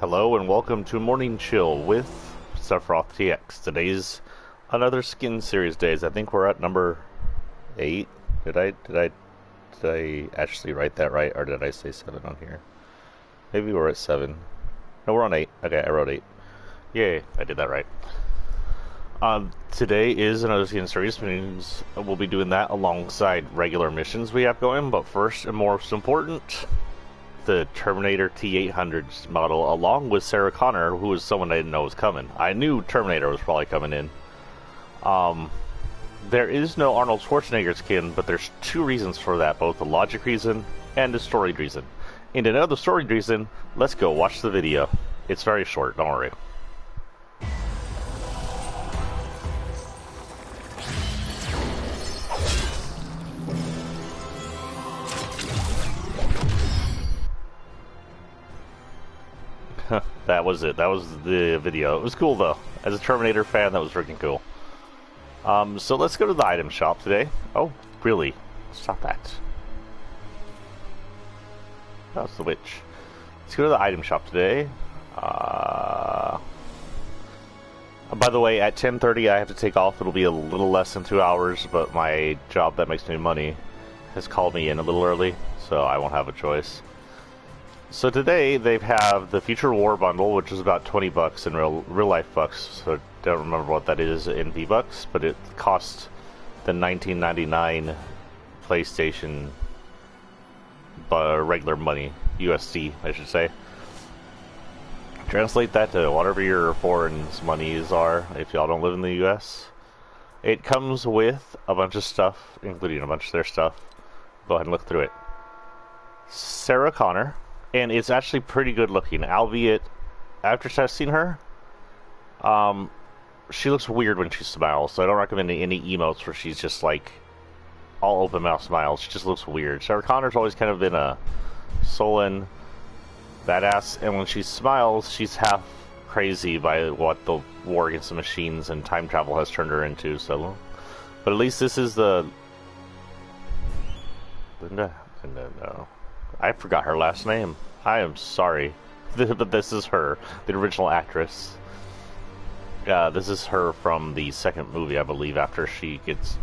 Hello and welcome to Morning Chill with Sephiroth TX. Today's another skin series days. I think we're at number 8. Did I actually write that right, or did I say 7 on here? Maybe we're at 7. No, we're on 8. Okay, I wrote 8. Yay, I did that right. Today is another skin series, which means we'll be doing that alongside regular missions we have going, but first and most important, the Terminator T-800 model, along with Sarah Connor, who was someone I didn't know was coming. I knew Terminator was probably coming in. There is no Arnold Schwarzenegger skin, but there's 2 reasons for that, both a logic reason and a story reason. And to know the story reason, let's go watch the video. It's very short, don't worry. That was it. That was the video. It was cool though. As a Terminator fan, that was freaking cool. So let's go to the item shop today. Oh, really? Stop that. That's the witch. Let's go to the item shop today. By the way, at 10:30 I have to take off. It'll be a little less than 2 hours, but my job that makes me money has called me in a little early, so I won't have a choice. So today they have the Future War bundle, which is about 20 bucks in real life bucks. So I don't remember what that is in V-Bucks, but it cost the $19.99 PlayStation regular money, USD, I should say. Translate that to whatever your foreign monies are, if y'all don't live in the US. It comes with a bunch of stuff, including a bunch of their stuff. Go ahead and look through it. Sarah Connor. And it's actually pretty good looking, albeit after testing her, she looks weird when she smiles, so I don't recommend any emotes where she's just like all open mouth smiles. She just looks weird. Sarah Connor's always kind of been a sullen badass, and when she smiles, she's half crazy by what the war against the machines and time travel has turned her into. So, but at least this is the Linda. No. I forgot her last name. I am sorry. But this is her, the original actress. This is her from the second movie, I believe, after she gets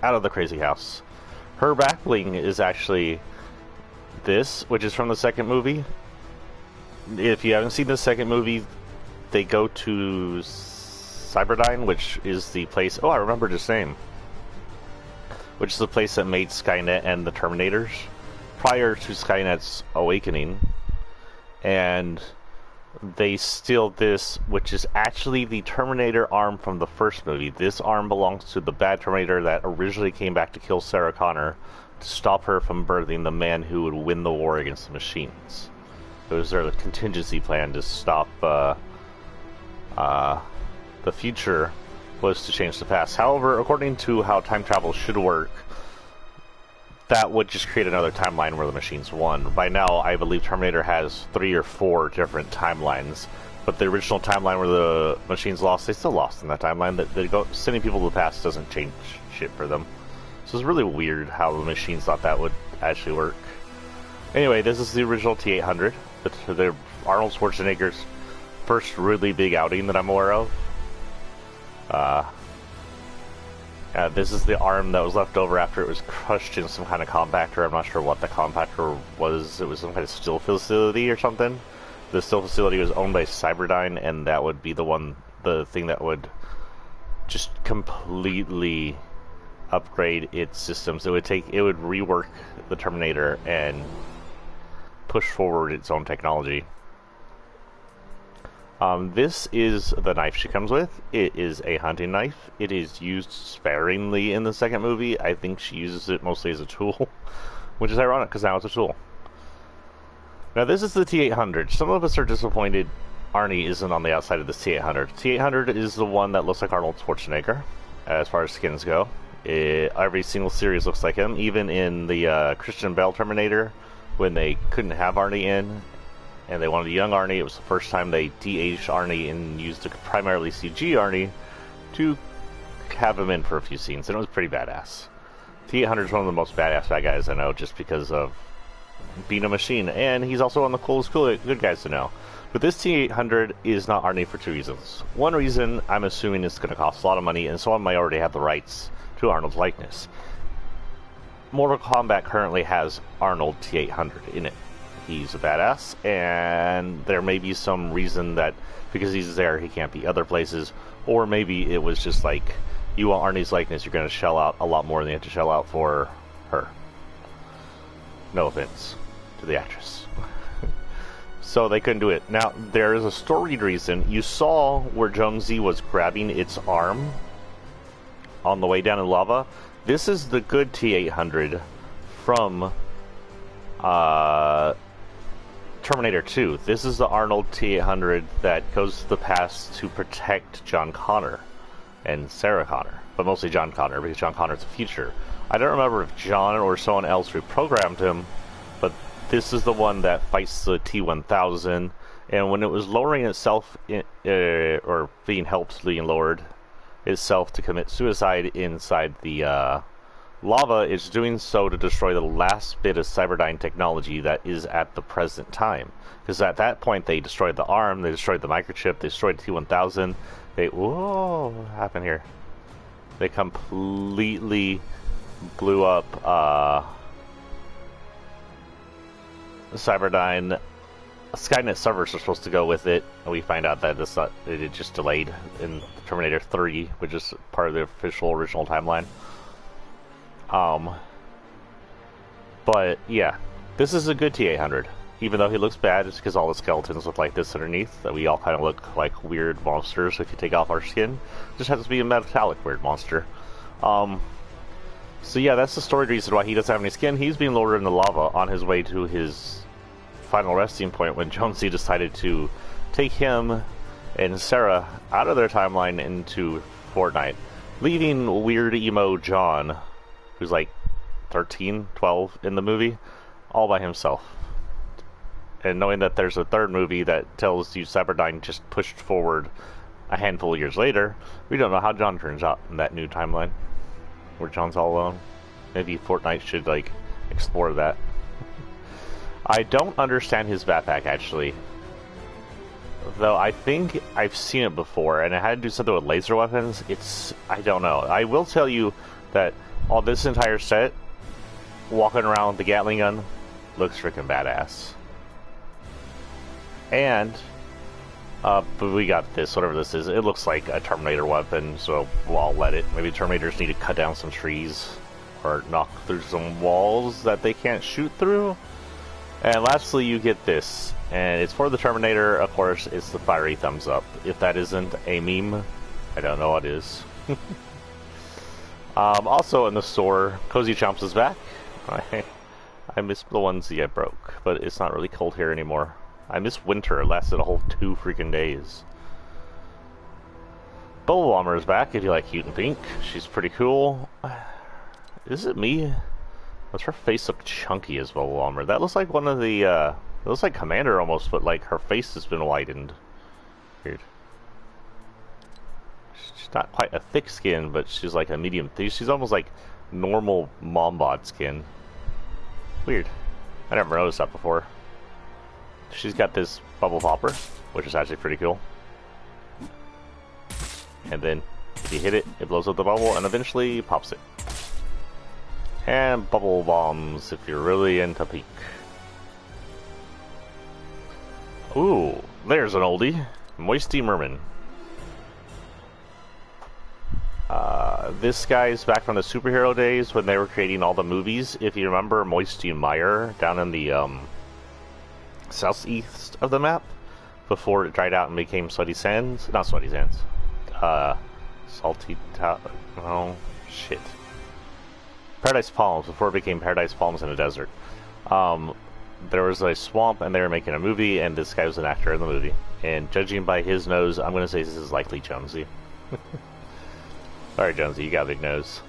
out of the crazy house. Her back bling is actually this, which is from the second movie. If you haven't seen the second movie, they go to Cyberdyne, which is the place... Oh, I remembered his name. Which is the place that made Skynet and the Terminators prior to Skynet's awakening, and they steal this, which is actually the Terminator arm from the first movie. This arm belongs to the bad Terminator that originally came back to kill Sarah Connor to stop her from birthing the man who would win the war against the machines. It was their contingency plan to stop the future was to change the past. However, according to how time travel should work, that would just create another timeline where the machines won. By now, I believe Terminator has 3 or 4 different timelines, but the original timeline where the machines lost, they still lost in that timeline. Sending people to the past doesn't change shit for them. So it's really weird how the machines thought that would actually work. Anyway, this is the original T-800, the Arnold Schwarzenegger's first really big outing that I'm aware of. This is the arm that was left over after it was crushed in some kind of compactor. I'm not sure what the compactor was. It was some kind of still facility or something. The still facility was owned by Cyberdyne, and that would be the thing that would just completely upgrade its systems. It would rework the Terminator and push forward its own technology. This is the knife she comes with. It is a hunting knife. It is used sparingly in the second movie. I think she uses it mostly as a tool, which is ironic because now it's a tool. Now this is the T-800. Some of us are disappointed Arnie isn't on the outside of this T-800. T-800 is the one that looks like Arnold Schwarzenegger, as far as skins go. Every single series looks like him, even in the Christian Bale Terminator, when they couldn't have Arnie in, and they wanted a young Arnie. It was the first time they de-aged Arnie and used a primarily CG Arnie to have him in for a few scenes, and it was pretty badass. T-800 is one of the most badass bad guys I know, just because of being a machine, and he's also one of the coolest good guys to know. But this T800 is not Arnie for two reasons. One reason, I'm assuming it's going to cost a lot of money, and someone might already have the rights to Arnold's likeness. Mortal Kombat currently has Arnold T800 in it. He's a badass, and there may be some reason that because he's there, he can't be other places, or maybe it was just like, you want Arnie's likeness, you're going to shell out a lot more than you have to shell out for her. No offense to the actress. So they couldn't do it. Now, there is a storied reason. You saw where Jonesy was grabbing its arm on the way down in lava. This is the good T800 from Terminator 2. This is the Arnold T800 that goes to the past to protect John Connor and Sarah Connor, but mostly John Connor, because John Connor's the future. I don't remember if John or someone else reprogrammed him, but this is the one that fights the T-1000, and when it was lowering itself, or being helped being lowered itself to commit suicide inside the lava, it's doing so to destroy the last bit of Cyberdyne technology that is at the present time. Because at that point, they destroyed the arm, they destroyed the microchip, they destroyed the T-1000, whoa, what happened here? They completely blew up, Cyberdyne. Skynet servers are supposed to go with it, and we find out that it just delayed in Terminator 3, which is part of the official original timeline. But yeah, this is a good T-800. Even though he looks bad, it's because all the skeletons look like this underneath, that we all kind of look like weird monsters if you take off our skin. It just has to be a metallic weird monster. So yeah, that's the story reason why he doesn't have any skin. He's being lowered in the lava on his way to his final resting point when Jonesy decided to take him and Sarah out of their timeline into Fortnite, leaving weird emo John, who's like 13, 12 in the movie, all by himself. And knowing that there's a third movie that tells you Cyberdyne just pushed forward a handful of years later, we don't know how John turns out in that new timeline, where John's all alone. Maybe Fortnite should, like, explore that. I don't understand his backpack, actually. Though I think I've seen it before, and it had to do something with laser weapons. I don't know. I will tell you that on this entire set, walking around with the Gatling gun looks freaking badass. And, but we got this, whatever this is. It looks like a Terminator weapon, so I'll let it. Maybe Terminators need to cut down some trees, or knock through some walls that they can't shoot through. And lastly, you get this, and it's for the Terminator. Of course, it's the fiery thumbs up. If that isn't a meme, I don't know what is. Also in the store, Cozy Chomps is back. I miss the onesie I broke, but it's not really cold here anymore. I miss winter. It lasted a whole 2 freaking days. Bubble Bomber is back if you like cute and pink. She's pretty cool. Is it me? Does her face look chunky as Bubble Bomber? That looks like one of the, it looks like Commander almost, but like her face has been widened. Weird. She's not quite a thick skin, but she's like a medium thick. She's almost like normal mom bod skin. Weird. I never noticed that before. She's got this bubble popper, which is actually pretty cool. And then if you hit it, it blows up the bubble and eventually pops it. And bubble bombs if you're really into pink. Ooh, there's an oldie. Moisty Merman. This guy's back from the superhero days when they were creating all the movies. If you remember Moisty Mire down in the southeast of the map, before it dried out and became Sweaty Sands. Not Sweaty Sands. Salty oh, shit. Paradise Palms, before it became Paradise Palms in a desert. There was a swamp and they were making a movie, and this guy was an actor in the movie. And judging by his nose, I'm going to say this is likely Jonesy. Alright, Jonesy, you got a big nose.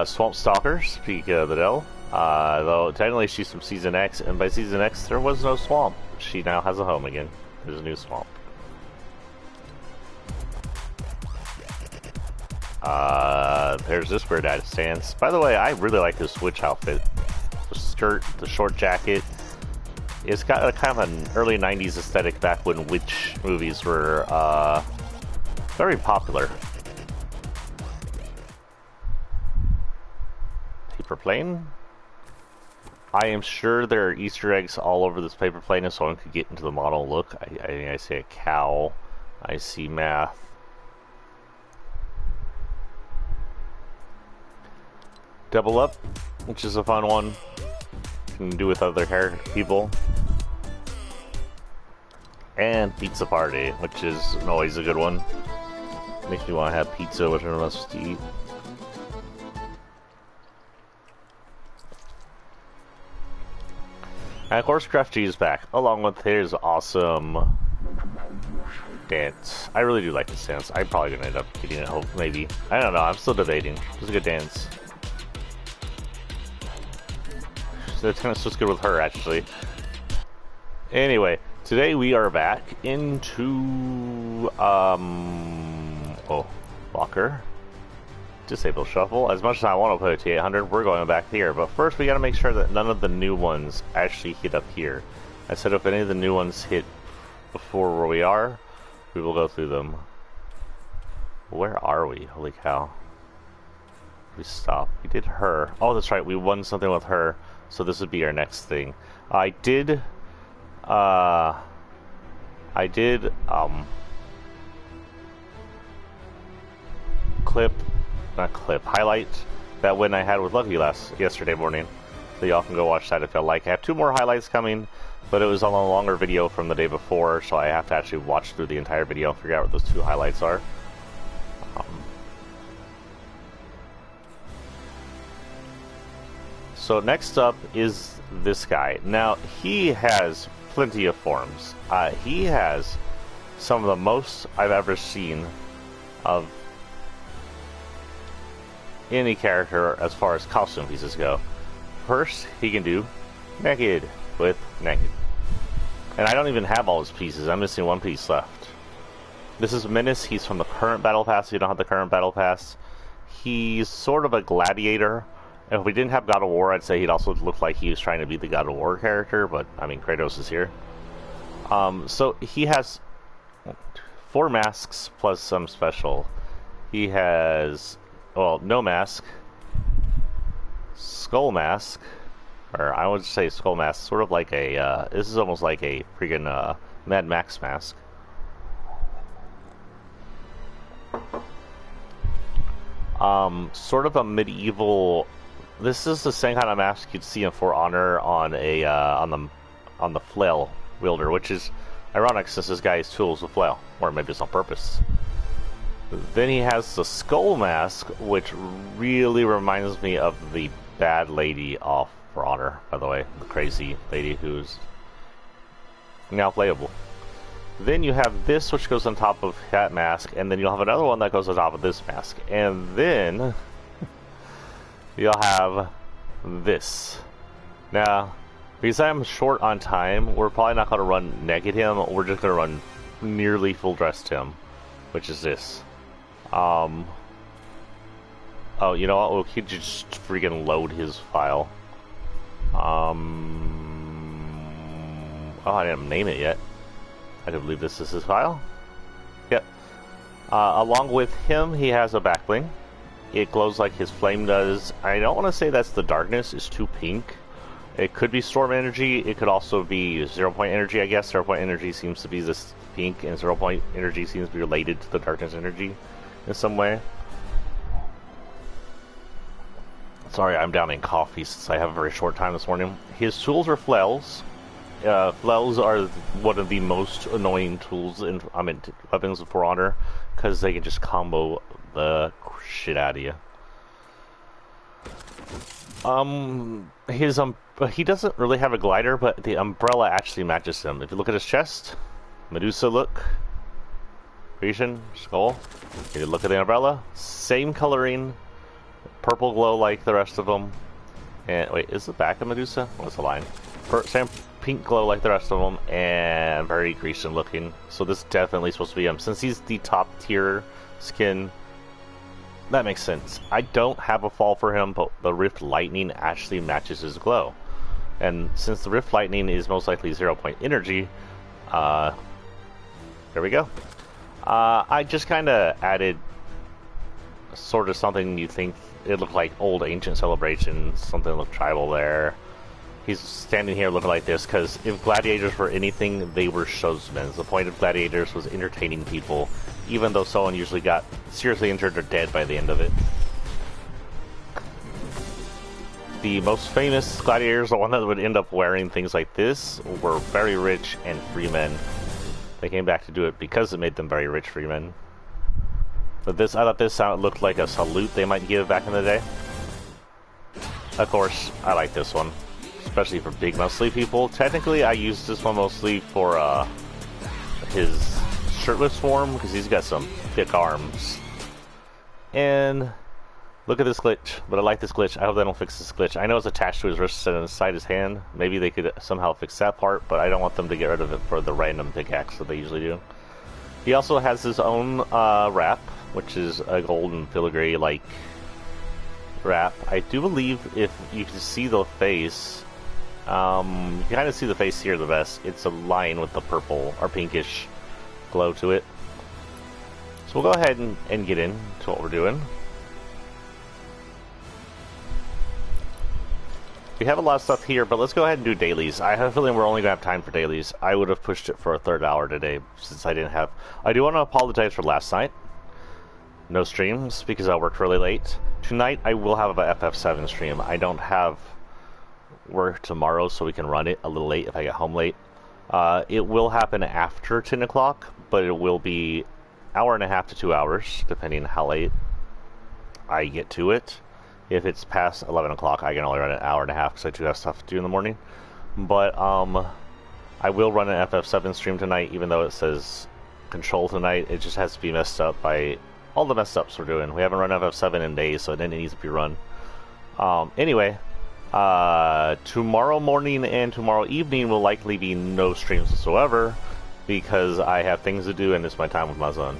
Swamp Stalker, speak of the devil. Though technically she's from Season X, and by Season X there was no swamp. She now has a home again. There's a new swamp. There's this weird ad stance. By the way, I really like this Switch outfit. The skirt, the short jacket, It's got a kind of an early 90s aesthetic back when witch movies were very popular. Paper plane. I am sure there are Easter eggs all over this paper plane if someone could get into the model and look. I see a cow. I see math. Double up, which is a fun one. You can do with other people. And pizza party, which is always a good one. Makes me want to have pizza, which I'm supposed to eat. And of course, Craft G is back, along with his awesome dance. I really do like this dance. I'm probably gonna end up getting it. Hope maybe. I don't know. I'm still debating. It's a good dance. So it's kind of just good with her, actually. Anyway, today we are back into locker. Disable shuffle. As much as I want to put it to 800, we're going back here. But first, we got to make sure that none of the new ones actually hit up here. I said if any of the new ones hit before where we are, we will go through them. Where are we? Holy cow. We stopped. We did her. Oh, that's right. We won something with her. So this would be our next thing. I did highlight that win I had with Lucky yesterday morning. So y'all can go watch that if y'all like. I have 2 more highlights coming, but it was on a longer video from the day before, so I have to actually watch through the entire video and figure out what those 2 highlights are. So next up is this guy. Now, he has plenty of forms. He has some of the most I've ever seen of any character as far as costume pieces go. First, he can do naked with naked. And I don't even have all his pieces. I'm missing 1 piece left. This is Menace. He's from the current Battle Pass. If you don't have the current Battle Pass, he's sort of a gladiator. If we didn't have God of War, I'd say he'd also look like he was trying to be the God of War character, but, I mean, Kratos is here. So he has 4 masks plus some special. He has, well, no mask, skull mask, or I would say skull mask, sort of like a, this is almost like a freaking Mad Max mask. Sort of a medieval. This is the same kind of mask you'd see in For Honor on a on the flail wielder, which is ironic since this guy's tools a flail, or maybe it's on purpose. Then he has the skull mask, which really reminds me of the bad lady off For Honor, by the way, the crazy lady who's now playable. Then you have this, which goes on top of that mask, and then you'll have another one that goes on top of this mask, and then you'll have this. Now, because I'm short on time, we're probably not going to run naked him. We're just going to run nearly full dressed him, which is this. Oh, you know what? We could just freaking load his file. Oh, I didn't name it yet. I do believe this is his file. Yep. Along with him, he has a back bling. It glows like his flame does. I don't want to say that's the darkness. It's too pink. It could be storm energy. It could also be 0 point energy, I guess. 0 point energy seems to be this pink, and 0 point energy seems to be related to the darkness energy in some way. Sorry, I'm down in coffee since I have a very short time this morning. His tools are flails. Flails are one of the most annoying tools in, weapons of For Honor, because they can just combo the shit out of you. He doesn't really have a glider, but the umbrella actually matches him. If you look at his chest, Medusa look, Grecian skull. If you look at the umbrella, same coloring, purple glow like the rest of them. And wait, is the back of Medusa? What's the line? Same pink glow like the rest of them, and very Grecian looking. So this is definitely supposed to be him. Since he's the top tier skin, that makes sense. I don't have a fall for him, but the Rift Lightning actually matches his glow. And since the Rift Lightning is most likely 0-point energy, there we go. I just kind of added sort of something you think it looked like old ancient celebrations, something that looked tribal there. He's standing here looking like this because if gladiators were anything, they were showsmen. The point of gladiators was entertaining people, even though someone usually got seriously injured or dead by the end of it. The most famous gladiators, the one that would end up wearing things like this, were very rich and free men. They came back to do it because it made them very rich free men. But this, I thought this looked like a salute they might give back in the day. Of course, I like this one, especially for big muscly people. Technically, I used this one mostly for his shirtless form because he's got some thick arms. And look at this glitch, but I like this glitch. I hope they don't fix this glitch. I know it's attached to his wrist and inside his hand. Maybe they could somehow fix that part, but I don't want them to get rid of it for the random pickaxe that they usually do. He also has his own wrap, which is a golden filigree-like wrap. I do believe if you can see the face, you can kind of see the face here the best. It's a lion with the purple or pinkish glow to it. So we'll go ahead and get into what we're doing. We have a lot of stuff here, but let's go ahead and do dailies. I have a feeling we're only going to have time for dailies. I would have pushed it for a third hour today, since I didn't have... I do want to apologize for last night. No streams, because I worked really late. Tonight, I will have an FF7 stream. I don't have work tomorrow, so we can run it a little late if I get home late. It will happen after 10 o'clock, but it will be an hour and a half to 2 hours, depending on how late I get to it. If it's past 11 o'clock, I can only run an hour and a half because I do have stuff to do in the morning. But I will run an FF7 stream tonight, even though it says Control tonight. It just has to be messed up by all the messed ups we're doing. We haven't run FF7 in days, so it needs to be run. Anyway, tomorrow morning and tomorrow evening will likely be no streams whatsoever because I have things to do and it's my time with my son.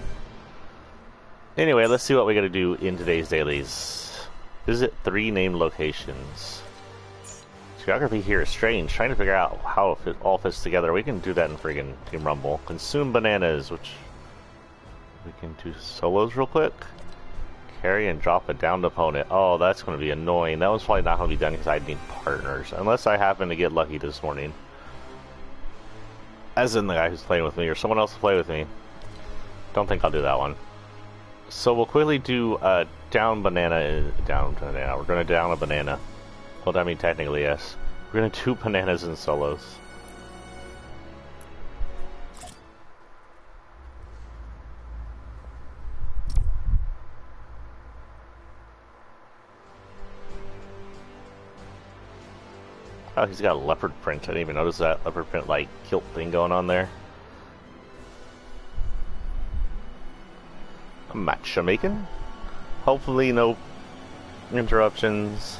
Anyway, let's see what we got to do in today's dailies. Visit 3 named locations. Geography here is strange. Trying to figure out how it all fits together. We can do that in friggin' Team Rumble. Consume bananas, which we can do solos real quick. Carry and drop a downed opponent. Oh, that's going to be annoying. That one's probably not going to be done because I need partners. Unless I happen to get lucky this morning. As in the guy who's playing with me or someone else to play with me. Don't think I'll do that one. So we'll quickly do a down banana. We're going to down a banana. Well, I mean, technically, yes. We're going to do bananas in solos. Oh, he's got a leopard print. I didn't even notice that leopard print, like, kilt thing going on there. Matcha making. Hopefully no interruptions.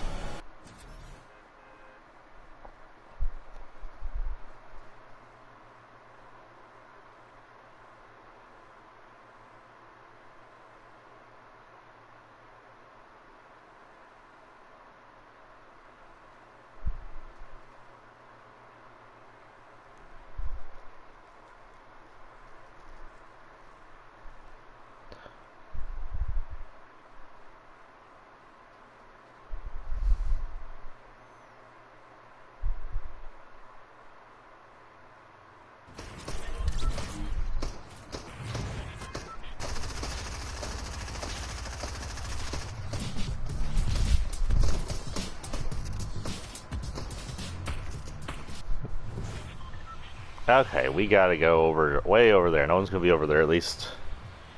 Okay, we gotta go way over there. No one's gonna be over there, at least,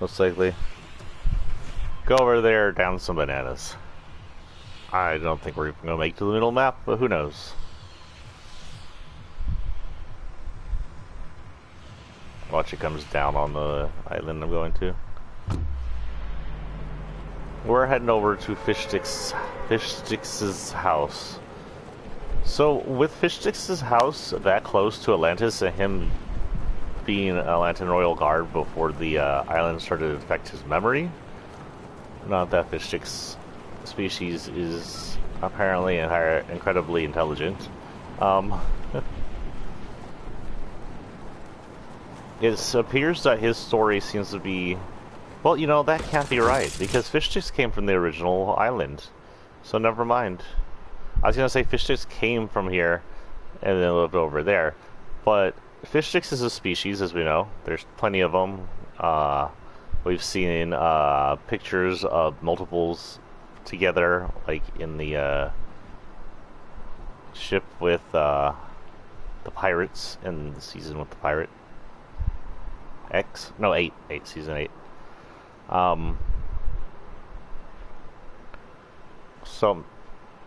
most likely. Go over there, down some bananas. I don't think we're gonna make it to the middle map, but who knows? Watch it comes down on the island I'm going to. We're heading over to Fishsticks' house. So, with Fishsticks' house that close to Atlantis and him being an Atlantan Royal Guard before the island started to affect his memory, not that Fishsticks species is apparently incredibly intelligent, Um, it appears that his story seems to be... Well, you know, that can't be right, because fish sticks came from the original island. So never mind. I was gonna say fish sticks came from here and then lived over there. But fish sticks is a species, as we know. There's plenty of them. We've seen pictures of multiples together, like in the ship with the pirates in the season with the pirate X. No, 8, season 8. So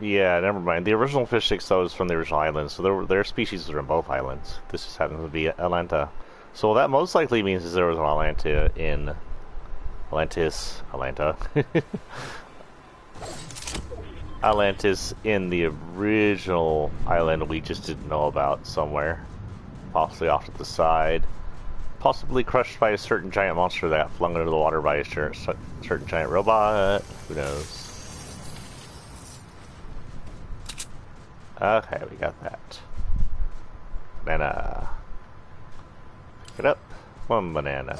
yeah, never mind. The original fish sticks though is from the original island, so their species are in both islands. This just happens to be Atlanta. So what that most likely means is there was an Atlanta in Atlanta. Atlantis in the original island we just didn't know about somewhere. Possibly off to the side. Possibly crushed by a certain giant monster that got flung into the water by a certain giant robot. Who knows? Okay, we got that. Banana. Pick it up. 1 banana.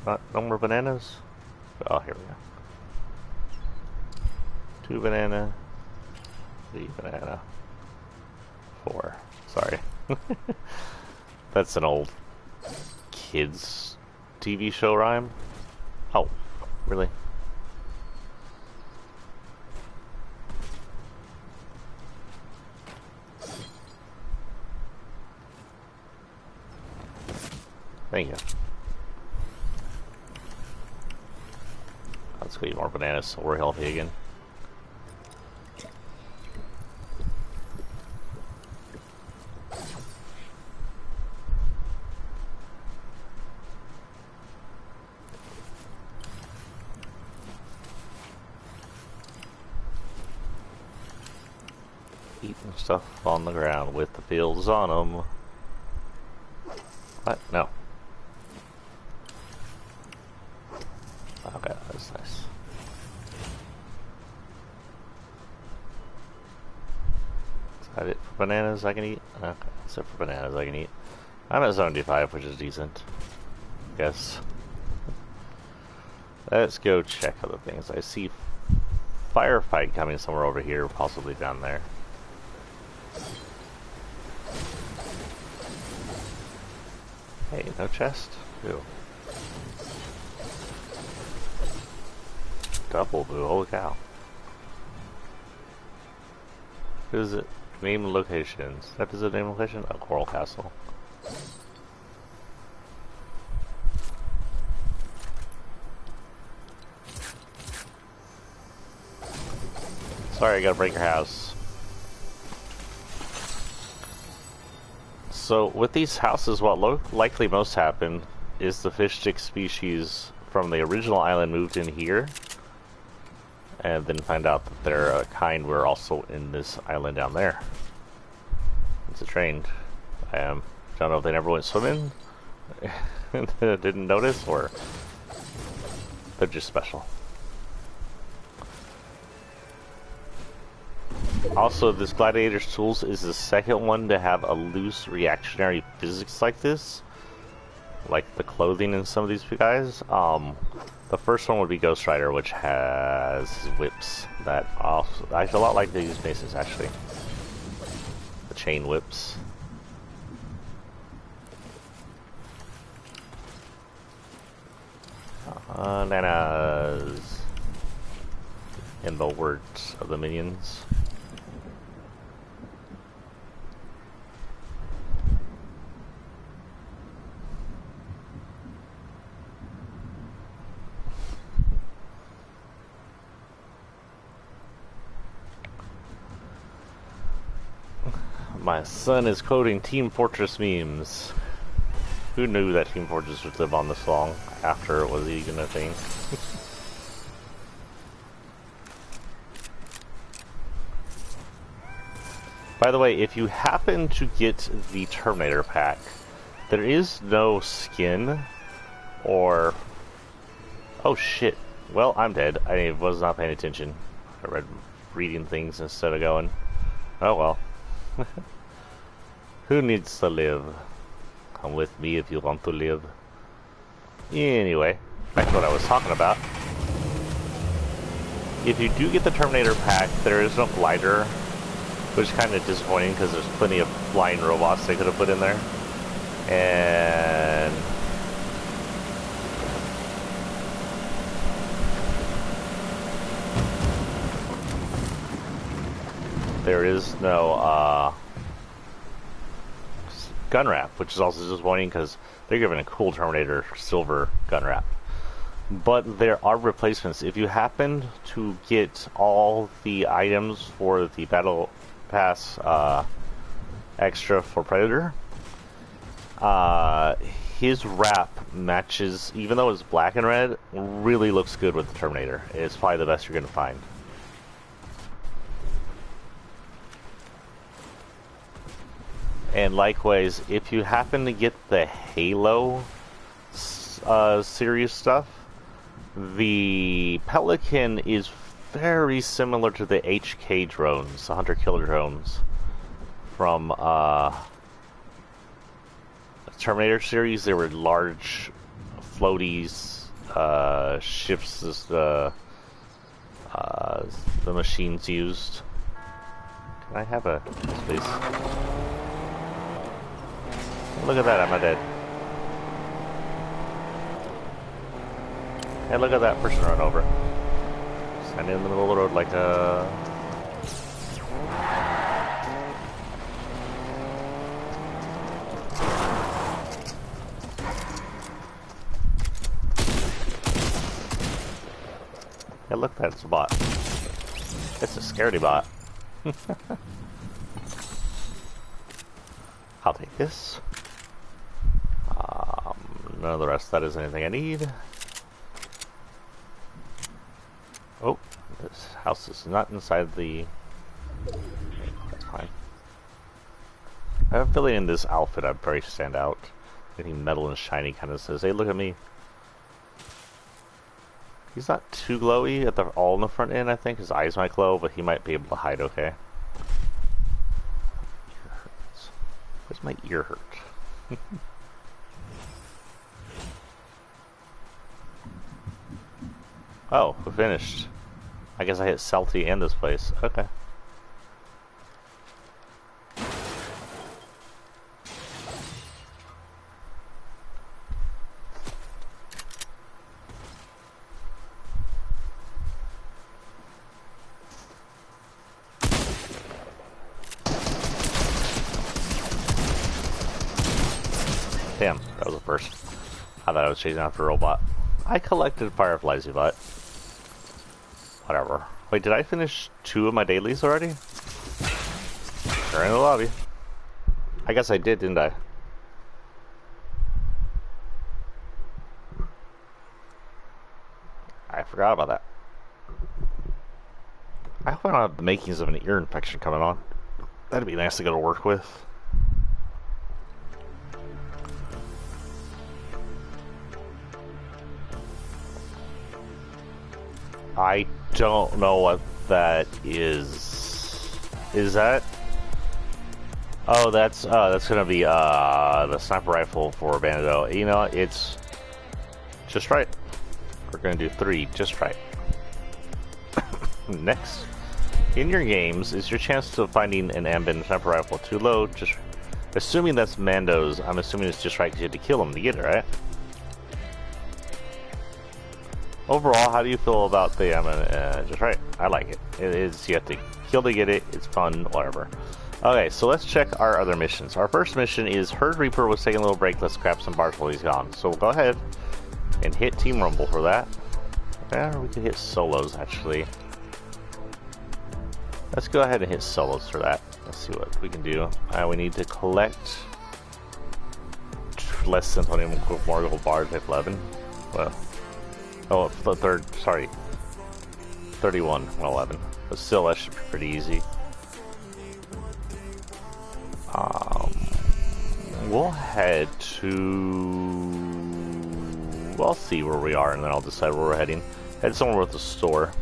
No more bananas? Oh, here we go. 2 banana. 3 banana. 4. Sorry. That's an old kids TV show rhyme. Oh, really? Thank you. Let's go eat more bananas so we're healthy again. Eating stuff on the ground with the fields on them. What? No. Okay, that's nice. Is that it for bananas I can eat? Okay, except for bananas I can eat. I'm at 75, which is decent. Guess. Let's go check other things. I see firefight coming somewhere over here, possibly down there. Hey, no chest? Ew. Double blue, holy cow. Visit name locations. That is a name location? A Coral Castle. Sorry, I gotta break your house. So, with these houses, what likely most happen is the fish stick species from the original island moved in here, and then find out that their kind were also in this island down there. It's a train. Don't know if they never went swimming, didn't notice, or they're just special. Also, this Gladiator's Tools is the second one to have a loose reactionary physics like this. Like the clothing in some of these guys. The first one would be Ghost Rider, which has whips that also act a lot like these bases, actually. The chain whips. Nanas. In the words of the minions. My son is quoting Team Fortress memes. Who knew that Team Fortress would live on this long after it was even a thing? By the way, if you happen to get the Terminator pack, there is no skin or... Oh shit. Well, I'm dead. I was not paying attention. I read reading things instead of going. Oh well. Who needs to live? Come with me if you want to live. Anyway, back to what I was talking about. If you do get the Terminator pack, there is no glider, which is kind of disappointing because there's plenty of flying robots they could have put in there. And there is no gun wrap, which is also disappointing because they're giving a cool Terminator silver gun wrap. But there are replacements. If you happen to get all the items for the Battle Pass extra for Predator, his wrap matches, even though it's black and red, really looks good with the Terminator. It's probably the best you're going to find. And likewise, if you happen to get the Halo series stuff, the Pelican is very similar to the HK drones, the hunter-killer drones from the Terminator series. They were large floaties, ships as the machines used. Can I have a space? Look at that, I'm not dead. Hey, look at that person run over. Standing in the middle of the road like a... Hey, look, that's a bot. It's a scaredy bot. I'll take this. None of the rest of that is anything I need. Oh, this house is not inside the... That's fine. I have a feeling in this outfit I'd probably stand out. Anything metal and shiny kind of says, hey, look at me. He's not too glowy at the all in the front end, I think. His eyes might glow, but he might be able to hide okay. Ear hurts. Where's my ear hurt? Oh, we're finished. I guess I hit Salty and this place. Okay. Damn, that was a first. I thought I was chasing after a robot. I collected fireflies, you butt. Whatever. Wait, did I finish 2 of my dailies already? They're in the lobby. I guess I did, didn't I? I forgot about that. I hope I don't have the makings of an ear infection coming on. That'd be nice to go to work with. I don't know what that is. Is that? Oh, that's gonna be the sniper rifle for Bandito. You know, it's just right. We're gonna do 3 just right. Next, in your games is your chance to finding an Ambin sniper rifle to load. Just assuming that's Mando's. I'm assuming it's just right because you had to kill him to get it, right? Overall, how do you feel about the just right? I like it. It is, you have to kill to get it. It's fun, whatever. Okay, so let's check our other missions. Our first mission is Herd Reaper was taking a little break. Let's grab some bars while he's gone. So we'll go ahead and hit Team Rumble for that. Yeah, we could hit solos actually. Let's go ahead and hit solos for that. Let's see what we can do. We need to collect less than 20 more gold bars, type 11. Well. Oh, the third, sorry, 31, 11. But still, that should be pretty easy. We'll head to... I'll see where we are, and then I'll decide where we're heading. Head somewhere with a store.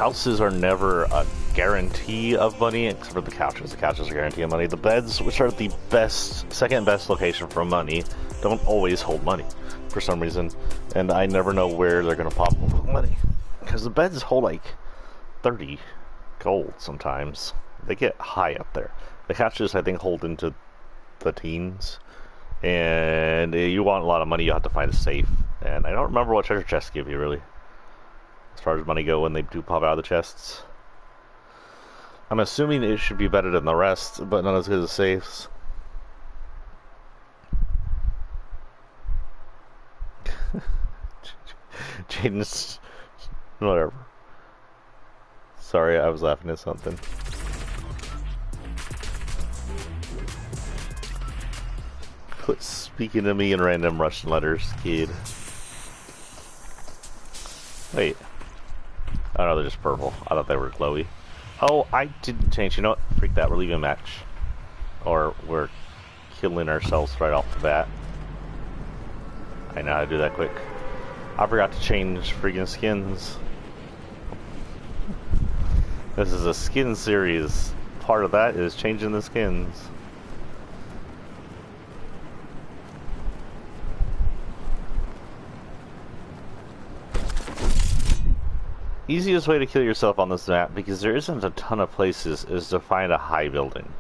houses are never a guarantee of money, except for the couches. The couches are a guarantee of money. The beds, which are the best, second best location for money, don't always hold money for some reason. And I never know where they're going to pop money. Because the beds hold like 30 gold sometimes. They get high up there. The couches, I think, hold into the teens. And you want a lot of money, you have to find a safe. And I don't remember what treasure chests give you, really. As far as money go when they do pop out of the chests. I'm assuming it should be better than the rest, but not as good as safes. Jaden's... whatever. Sorry, I was laughing at something. Quit speaking to me in random Russian letters, kid. Wait. Oh no, they're just purple. I thought they were glowy. Oh, I didn't change. You know what? Freak that. We're leaving a match. Or we're killing ourselves right off the bat. I know how to do that quick. I forgot to change freaking skins. This is a skin series. Part of that is changing the skins. Easiest way to kill yourself on this map, because there isn't a ton of places, is to find a high building.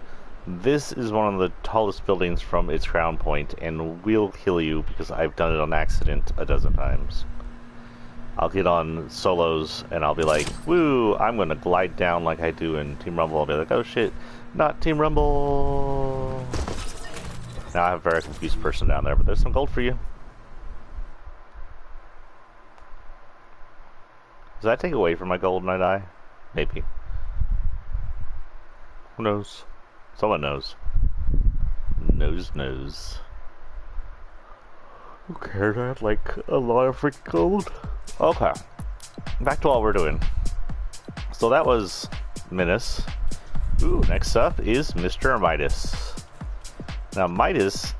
This is one of the tallest buildings from its crown point, and will kill you because I've done it on accident a dozen times. I'll get on solos and I'll be like, woo, I'm gonna glide down like I do in Team Rumble. I'll be like, oh shit, not Team Rumble. Now I have a very confused person down there, but there's some gold for you. Does that take away from my gold when I die? Maybe. Who knows? Someone knows. Knows. Who cares? I have like a lot of freaking gold. Okay. Back to what we're doing. So that was Midas. Ooh, next up is Mr. Midas. Now Midas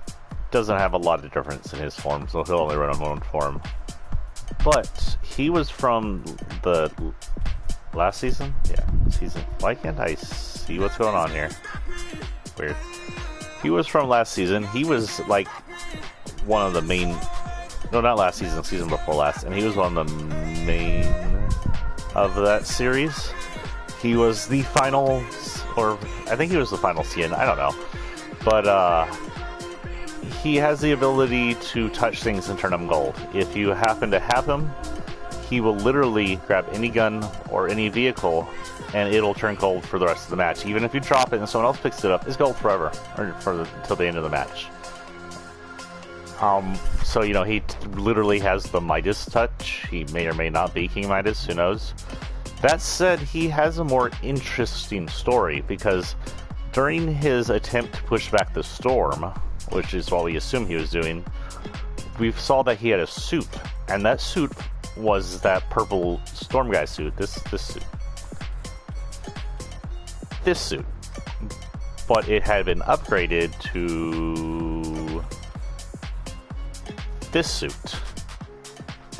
doesn't have a lot of difference in his form, so he'll only run on one form. But he was from the last season? Yeah, season. Why can't I see what's going on here? Weird. He was from last season. He was like one of the main... No, not last season, season before last. And he was one of the main of that series. He was the final... Or I think he was the final CN. I don't know. But, he has the ability to touch things and turn them gold. If you happen to have him, he will literally grab any gun or any vehicle and it'll turn gold for the rest of the match. Even if you drop it and someone else picks it up, it's gold forever, or until the end of the match. So, you know, he literally has the Midas touch. He may or may not be King Midas, who knows. That said, he has a more interesting story, because during his attempt to push back the storm, which is what we assume he was doing, we saw that he had a suit, and that suit was that purple storm guy suit. This suit. But it had been upgraded to this suit.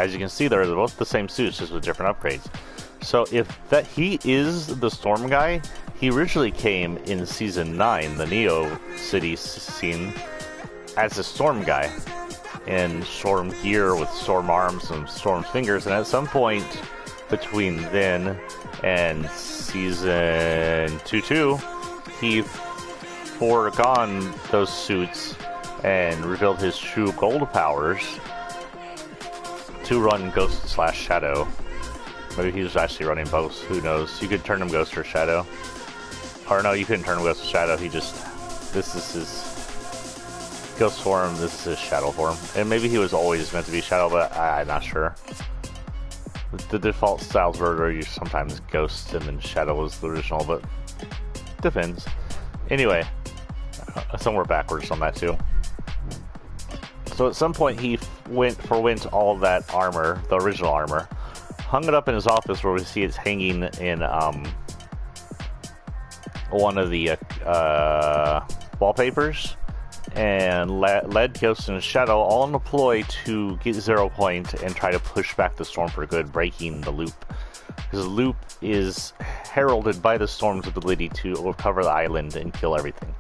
As you can see, they're both the same suits, just with different upgrades. So if that he is the storm guy, he originally came in season 9, the Neo City scene, as a storm guy in storm gear with storm arms and storm fingers, and at some point between then and season 2, he foregone those suits and revealed his true gold powers to run Ghost / Shadow. Maybe he was actually running both, who knows. You could turn him Ghost or Shadow. Or no, you couldn't turn him Ghost or Shadow, he just... This is his Ghost form, this is his Shadow form. And maybe he was always meant to be Shadow, but I'm not sure. The default styles were you sometimes Ghost and then Shadow was the original, but... Depends. Anyway, somewhere backwards on that too. So at some point he forwent all that armor, the original armor, hung it up in his office where we see it's hanging in one of the wallpapers, and led Ghost and Shadow all on deploy to get 0 point and try to push back the storm for good, breaking the loop Because Loop is heralded by the Storm's ability to cover the island and kill everything.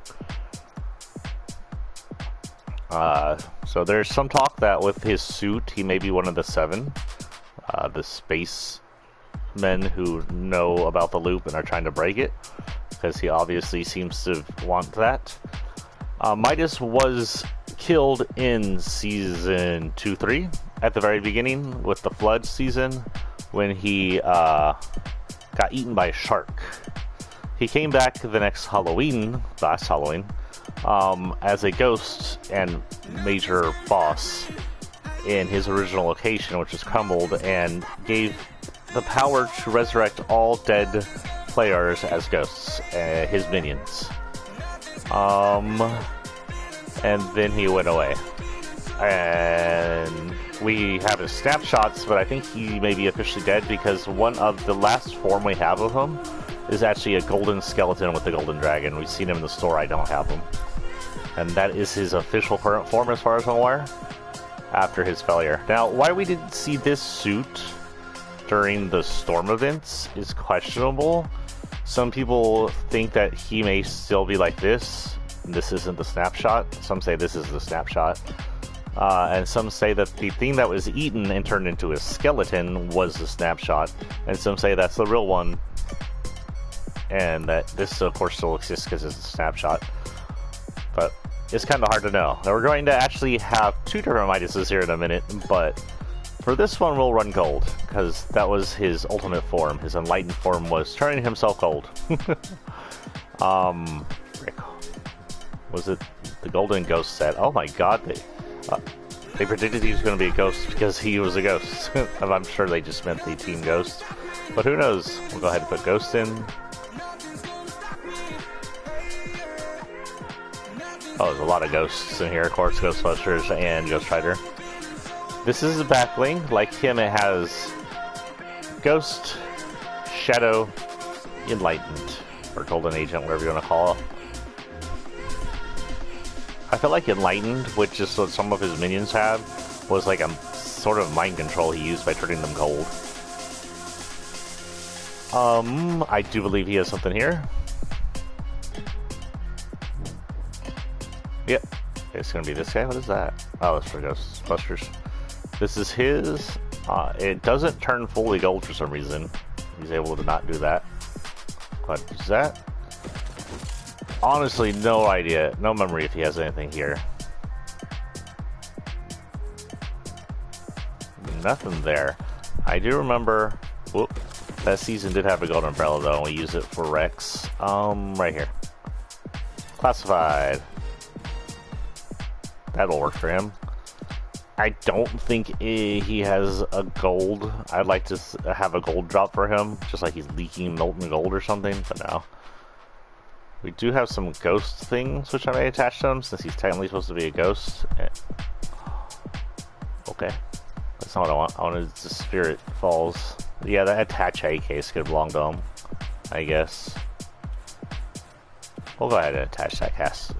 So there's some talk that with his suit, he may be one of the 7. The space men who know about the Loop and are trying to break it. Because he obviously seems to want that. Midas was killed in season 2-3 at the very beginning with the flood season when he got eaten by a shark. He came back the next Halloween, last Halloween, as a ghost and major boss in his original location, which was crumbled, and gave the power to resurrect all dead players as ghosts, his minions. And then he went away. And we have his snapshots, but I think he may be officially dead because one of the last form we have of him is actually a golden skeleton with the golden dragon. We've seen him in the store, I don't have him. And that is his official current form as far as I'm aware, after his failure. Now, why we didn't see this suit during the storm events is questionable. Some people think that he may still be like this. This isn't the snapshot. Some say this is the snapshot. And some say that the thing that was eaten and turned into a skeleton was the snapshot. And some say that's the real one. And that this, of course, still exists because it's a snapshot. But it's kind of hard to know. Now, we're going to actually have 2 different Midases here in a minute. But for this one, we'll run gold. Because that was his ultimate form. His enlightened form was turning himself gold. Was it the Golden Ghost set? Oh my god, they predicted he was going to be a ghost because he was a ghost. I'm sure they just meant the Team Ghost. But who knows? We'll go ahead and put Ghost in. Oh, there's a lot of ghosts in here. Of course, Ghostbusters and Ghost Rider. This is a backbling. Like him, it has Ghost, Shadow, Enlightened, or Golden Agent, whatever you want to call it. I feel like Enlightened, which is what some of his minions have, was like a sort of mind control he used by turning them gold. I do believe he has something here. Yep. It's gonna be this guy. What is that? Oh, it's for Ghostbusters. This is his. It doesn't turn fully gold for some reason. He's able to not do that. What is that? Honestly, no idea. No memory if he has anything here. Nothing there. I do remember... Whoop. That season did have a gold umbrella, though, and we used it for Rex. Right here. Classified. That'll work for him. I don't think he has a gold. I'd like to have a gold drop for him, just like he's leaking molten gold or something, but no. We do have some ghost things, which I may attach to him, since he's technically supposed to be a ghost. Okay. That's not what I want. I wanted the Spirit Falls. Yeah, that attach A case could belong to him, I guess. We'll go ahead and attach that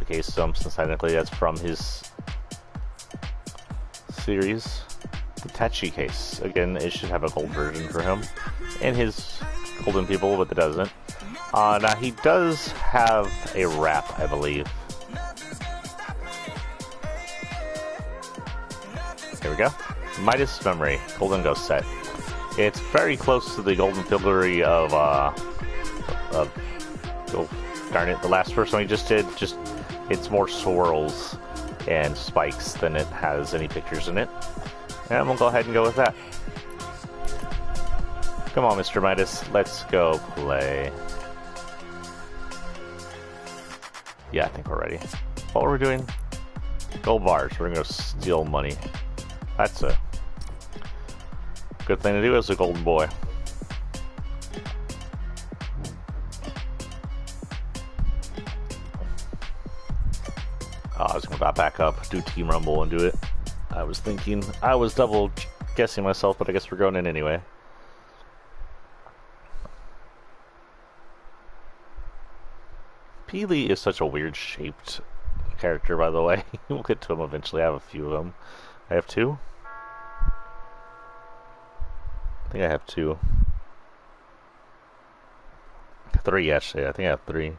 case to him, since technically that's from his series. Itachi case. Again, it should have a gold version for him. And his golden people, but it doesn't. Now he does have a wrap, I believe. Here we go. Midas Memory, Golden Ghost set. It's very close to the Golden Filigree of oh, darn it, the last person we just did. Just, it's more swirls and spikes than it has any pictures in it. And we'll go ahead and go with that. Come on, Mr. Midas, let's go play. Yeah, I think we're ready. What were we doing? Gold bars. We're gonna go steal money. That's a good thing to do as a golden boy. I was gonna back up, do Team Rumble and do it. I was thinking, I was double guessing myself, but I guess we're going in anyway. Peely is such a weird shaped character, by the way. We'll get to him eventually. I have a few of them. I have 2. I think I have 2. 3 actually. I think I have 3.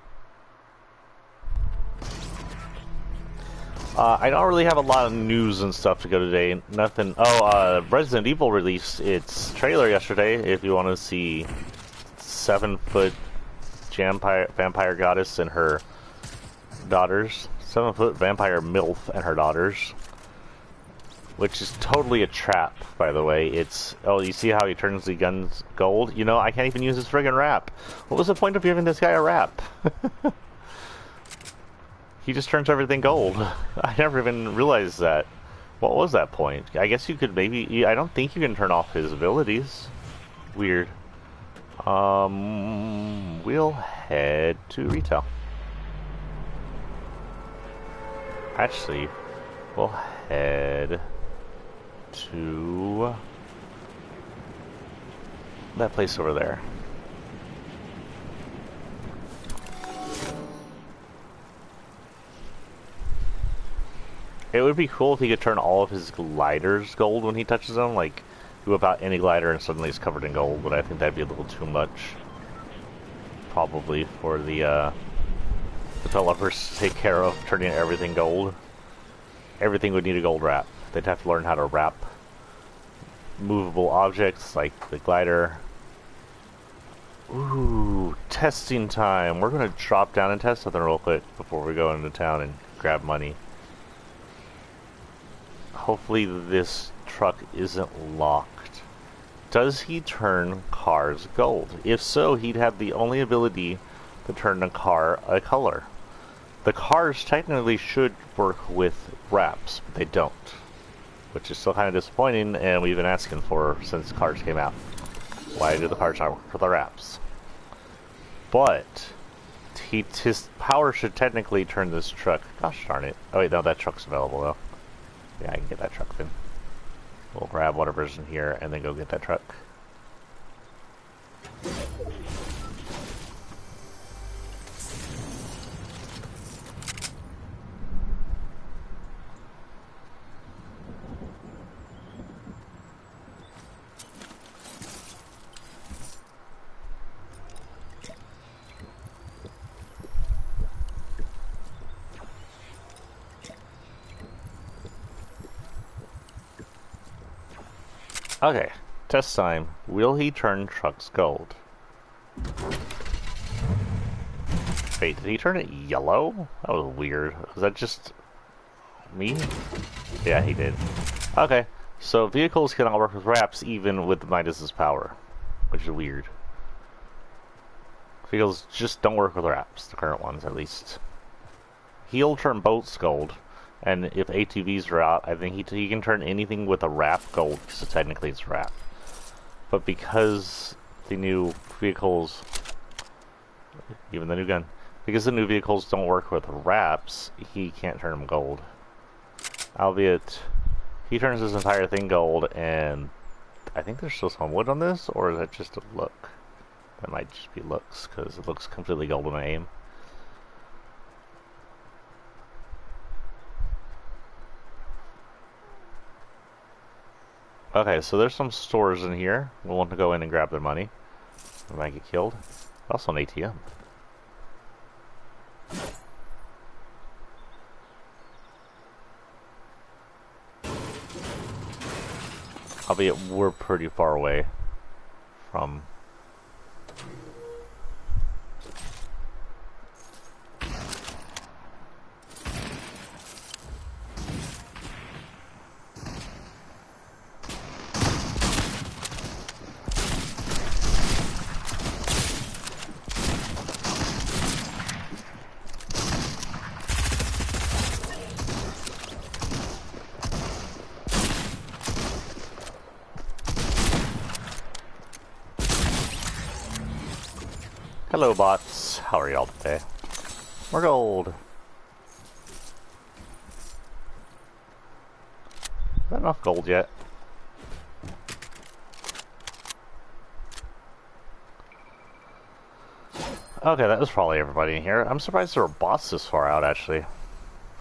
I don't really have a lot of news and stuff to go today. Nothing. Oh, Resident Evil released its trailer yesterday. If you want to see 7-foot vampire goddess and her daughters, 7-foot vampire MILF and her daughters, which is totally a trap, by the way. It's, oh, you see how he turns the guns gold? You know, I can't even use his friggin' wrap. What was the point of giving this guy a wrap? He just turns everything gold. I never even realized that. What was that point? I guess you could maybe... I don't think you can turn off his abilities. Weird. We'll head to retail. Actually, we'll head to that place over there. It would be cool if he could turn all of his gliders gold when he touches them, like you whip out any glider and suddenly it's covered in gold, but I think that'd be a little too much. Probably for the developers to take care of turning everything gold. Everything would need a gold wrap. They'd have to learn how to wrap movable objects like the glider. Ooh, testing time. We're gonna drop down and test something real quick before we go into town and grab money. Hopefully this truck isn't locked. Does he turn cars gold? If so, he'd have the only ability to turn a car a color. The cars technically should work with wraps, but they don't. Which is still kind of disappointing, and we've been asking for since cars came out. Why do the cars not work for the wraps? But his power should technically turn this truck. Gosh darn it. Oh wait, no, that truck's available though. Yeah, I can get that truck then. We'll grab whatever's in here and then go get that truck. Okay, test time. Will he turn trucks gold? Wait, did he turn it yellow? That was weird. Was that just me? Yeah, he did. Okay, so vehicles cannot work with wraps even with Midas's power, which is weird. Vehicles just don't work with wraps, the current ones at least. He'll turn boats gold. And if ATVs are out, I think he can turn anything with a wrap gold, so technically it's wrap. But because the new vehicles, even the new gun, because the new vehicles don't work with wraps, he can't turn them gold. Albeit, he turns his entire thing gold, and I think there's still some wood on this, or is that just a look? That might just be looks, because it looks completely gold when I aim. Okay, so there's some stores in here. We'll want to go in and grab their money. We might get killed. Also an ATM. Albeit we're pretty far away from... Hello bots, how are y'all today? More gold. Is that enough gold yet? Okay, that was probably everybody in here. I'm surprised there were bots this far out, actually.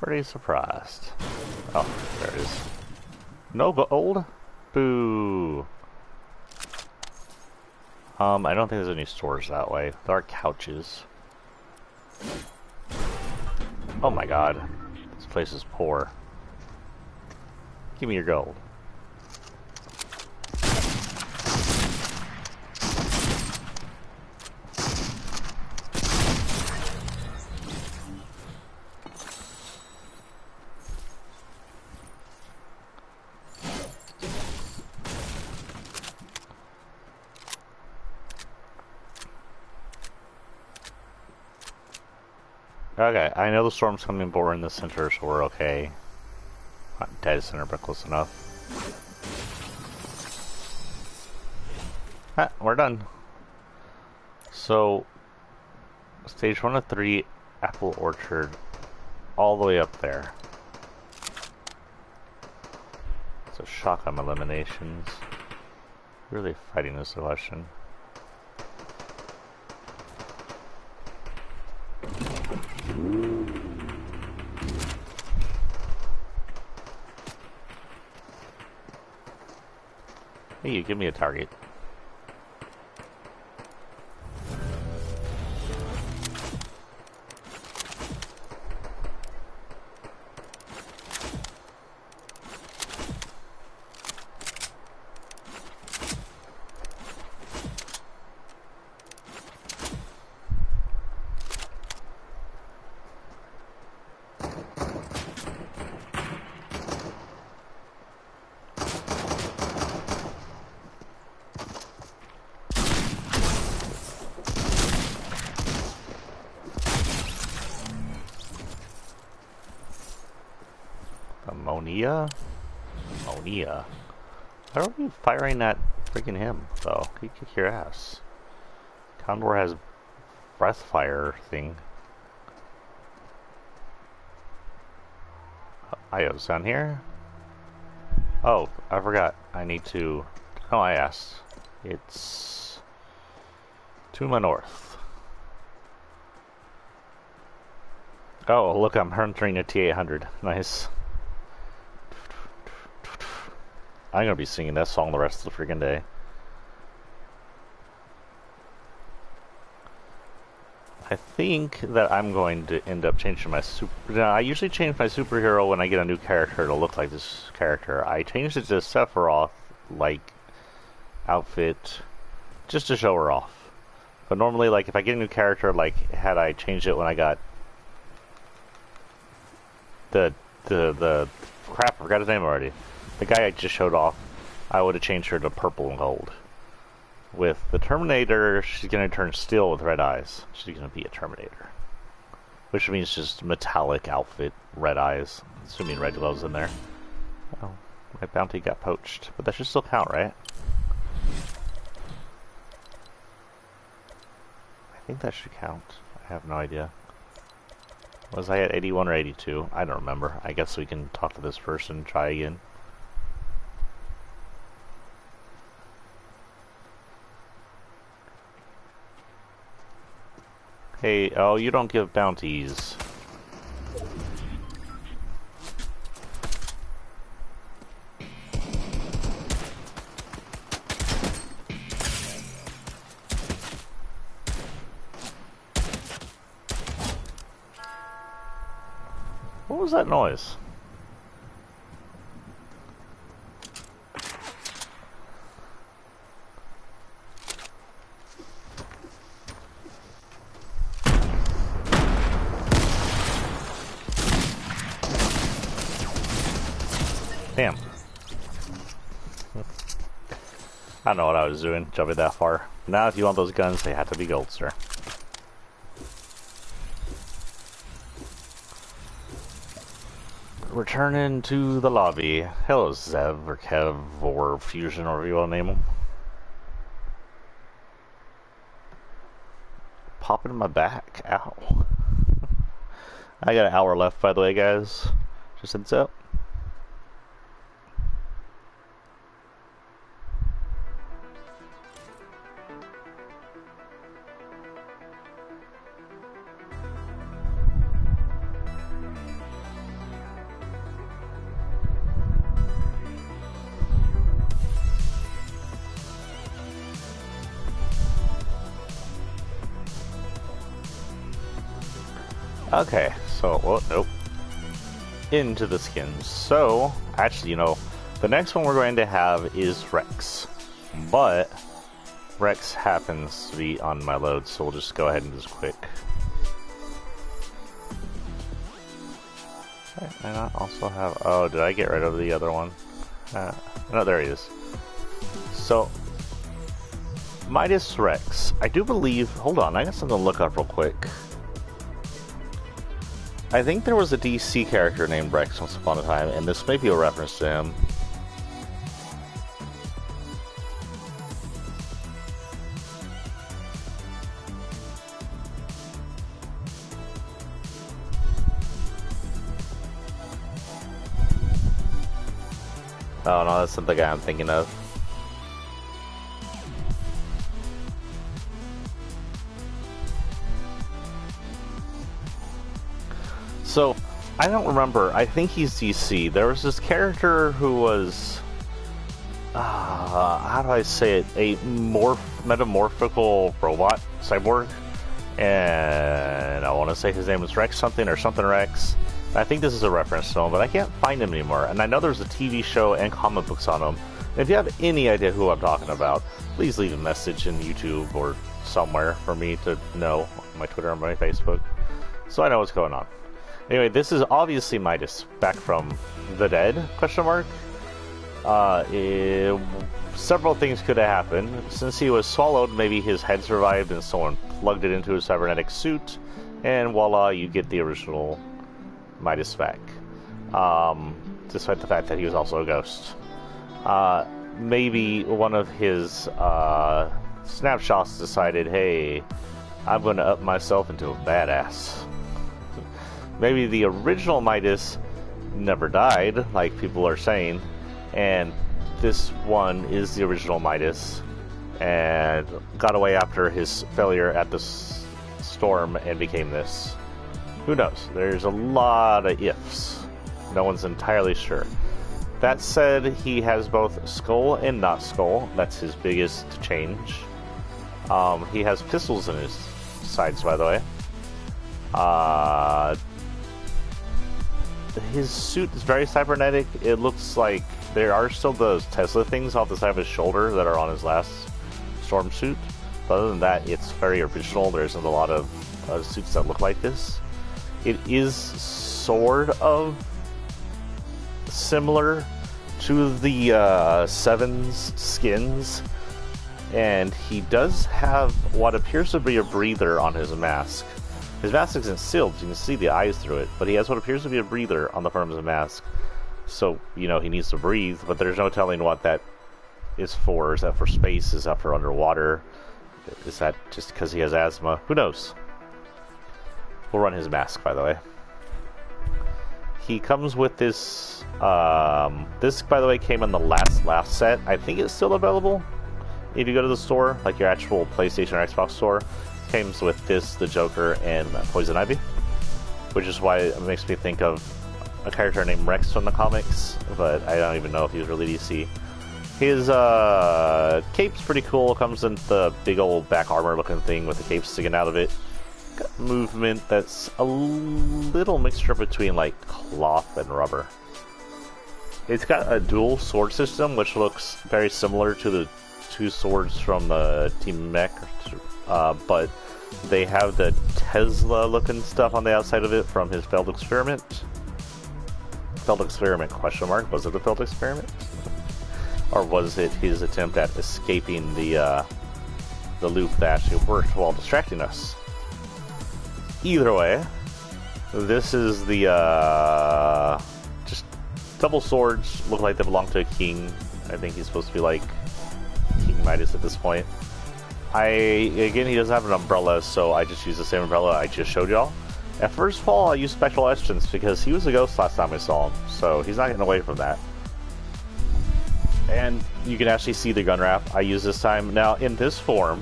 Pretty surprised. Oh, there it is. No gold? Boo. I don't think there's any stores that way. There are couches. Oh my god. This place is poor. Give me your gold. Okay, I know the storm's coming, but we're in the center, so we're okay. Not dead center, but close enough. Ah, we're done. So, stage 1 of 3, Apple Orchard, all the way up there. So, shotgun eliminations. Really fighting this question. Hey, you give me a target. Ammonia? Ammonia? Why are we firing at freaking him, though? You kick your ass. Condor has breath fire thing. Io's down here. Oh, I forgot. I need to... Oh, I asked. It's... to my north. Oh, look, I'm entering a T-800. Nice. I'm gonna be singing that song the rest of the freaking day. I think that I'm going to end up changing my super... I usually change my superhero when I get a new character to look like this character. I changed it to Sephiroth, like, outfit, just to show her off. But normally, like, if I get a new character, like, had I changed it when I got the crap, I forgot his name already. The guy I just showed off, I would have changed her to purple and gold. With the Terminator, she's going to turn steel with red eyes. She's going to be a Terminator. Which means just metallic outfit, red eyes. Assuming red gloves in there. Oh, my bounty got poached. But that should still count, right? I think that should count. I have no idea. Was I at 81 or 82? I don't remember. I guess we can talk to this person and try again. Hey, oh, you don't give bounties. What was that noise? Damn. I don't know what I was doing, jumping that far. Now if you want those guns, they have to be gold, sir. Returning to the lobby. Hello, Zev, or Kev, or Fusion, or whatever you want to name them. Popping in my back. Ow. I got an hour left, by the way, guys. Just heads up. Okay, so, well, nope. Into the skins. So, actually, you know, the next one we're going to have is Rex. But, Rex happens to be on my load, so we'll just go ahead and just quick. And I also have, oh, did I get rid of the other one? No, there he is. So, Midas Rex. I do believe, hold on, I got something to look up real quick. I think there was a DC character named Rex once upon a time, and this may be a reference to him. Oh no, that's not the guy I'm thinking of. So, I don't remember. I think he's DC. There was this character who was, how do I say it? A metamorphical robot cyborg, and I want to say his name was Rex something or something Rex. I think this is a reference to him, but I can't find him anymore. And I know there's a TV show and comic books on him. And if you have any idea who I'm talking about, please leave a message in YouTube or somewhere for me to know, on my Twitter or my Facebook, so I know what's going on. Anyway, this is obviously Midas, back from the dead, question mark. Several things could have happened. Since he was swallowed, maybe his head survived and someone plugged it into a cybernetic suit, and voila, you get the original Midas back. Despite the fact that he was also a ghost. Maybe one of his snapshots decided, hey, I'm going to up myself into a badass. Maybe the original Midas never died, like people are saying, and this one is the original Midas, and got away after his failure at the storm and became this. Who knows? There's a lot of ifs. No one's entirely sure. That said, he has both skull and not skull. That's his biggest change. He has pistols in his sides, by the way. His suit is very cybernetic. It looks like there are still those Tesla things off the side of his shoulder that are on his last storm suit. But other than that, it's very original. There isn't a lot of suits that look like this. It is sort of similar to the Seven's skins, and he does have what appears to be a breather on his mask. His mask isn't sealed, so you can see the eyes through it, but he has what appears to be a breather on the front of his mask. So, you know, he needs to breathe, but there's no telling what that is for. Is that for space? Is that for underwater? Is that just because he has asthma? Who knows? We'll run his mask, by the way. He comes with this, this, by the way, came in the last set. I think it's still available if you go to the store, like your actual PlayStation or Xbox store. Comes with this, the Joker, and Poison Ivy, which is why it makes me think of a character named Rex from the comics, but I don't even know if he was really DC. His cape's pretty cool. Comes in the big old back armor looking thing with the cape sticking out of it. Got movement that's a little mixture between like cloth and rubber. It's got a dual sword system, which looks very similar to the two swords from the Team Mech, but they have the Tesla looking stuff on the outside of it from his failed experiment. Failed experiment, question mark. Was it a failed experiment? Or was it his attempt at escaping the loop that actually worked while distracting us? Either way, this is the just double swords. Look like they belong to a king. I think he's supposed to be like King Midas at this point. Again, he doesn't have an umbrella, so I just use the same umbrella I just showed y'all. At first of all, I used Spectral Essence because he was a ghost last time I saw him, so he's not getting away from that. And you can actually see the gun wrap I use this time. Now, in this form,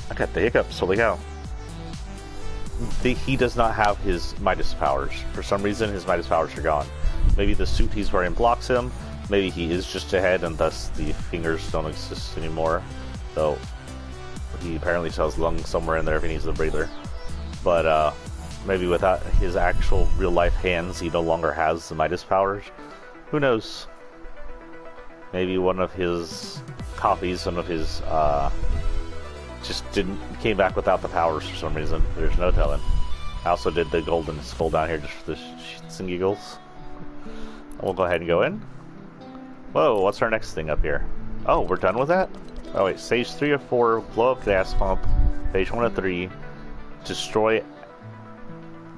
I got the hiccups, holy cow. He does not have his Midas powers. For some reason, his Midas powers are gone. Maybe the suit he's wearing blocks him. Maybe he is just a head and thus the fingers don't exist anymore. Though, he apparently still has lungs somewhere in there if he needs a breather. But, Maybe without his actual real-life hands, he no longer has the Midas powers. Who knows? Maybe one of his copies, some of his, just came back without the powers for some reason. There's no telling. I also did the golden skull down here just for the shits and giggles. We'll go ahead and go in. Whoa, what's our next thing up here? Oh, we're done with that? Oh wait, stage 3 of 4, blow up gas pump. Stage 1 of 3, destroy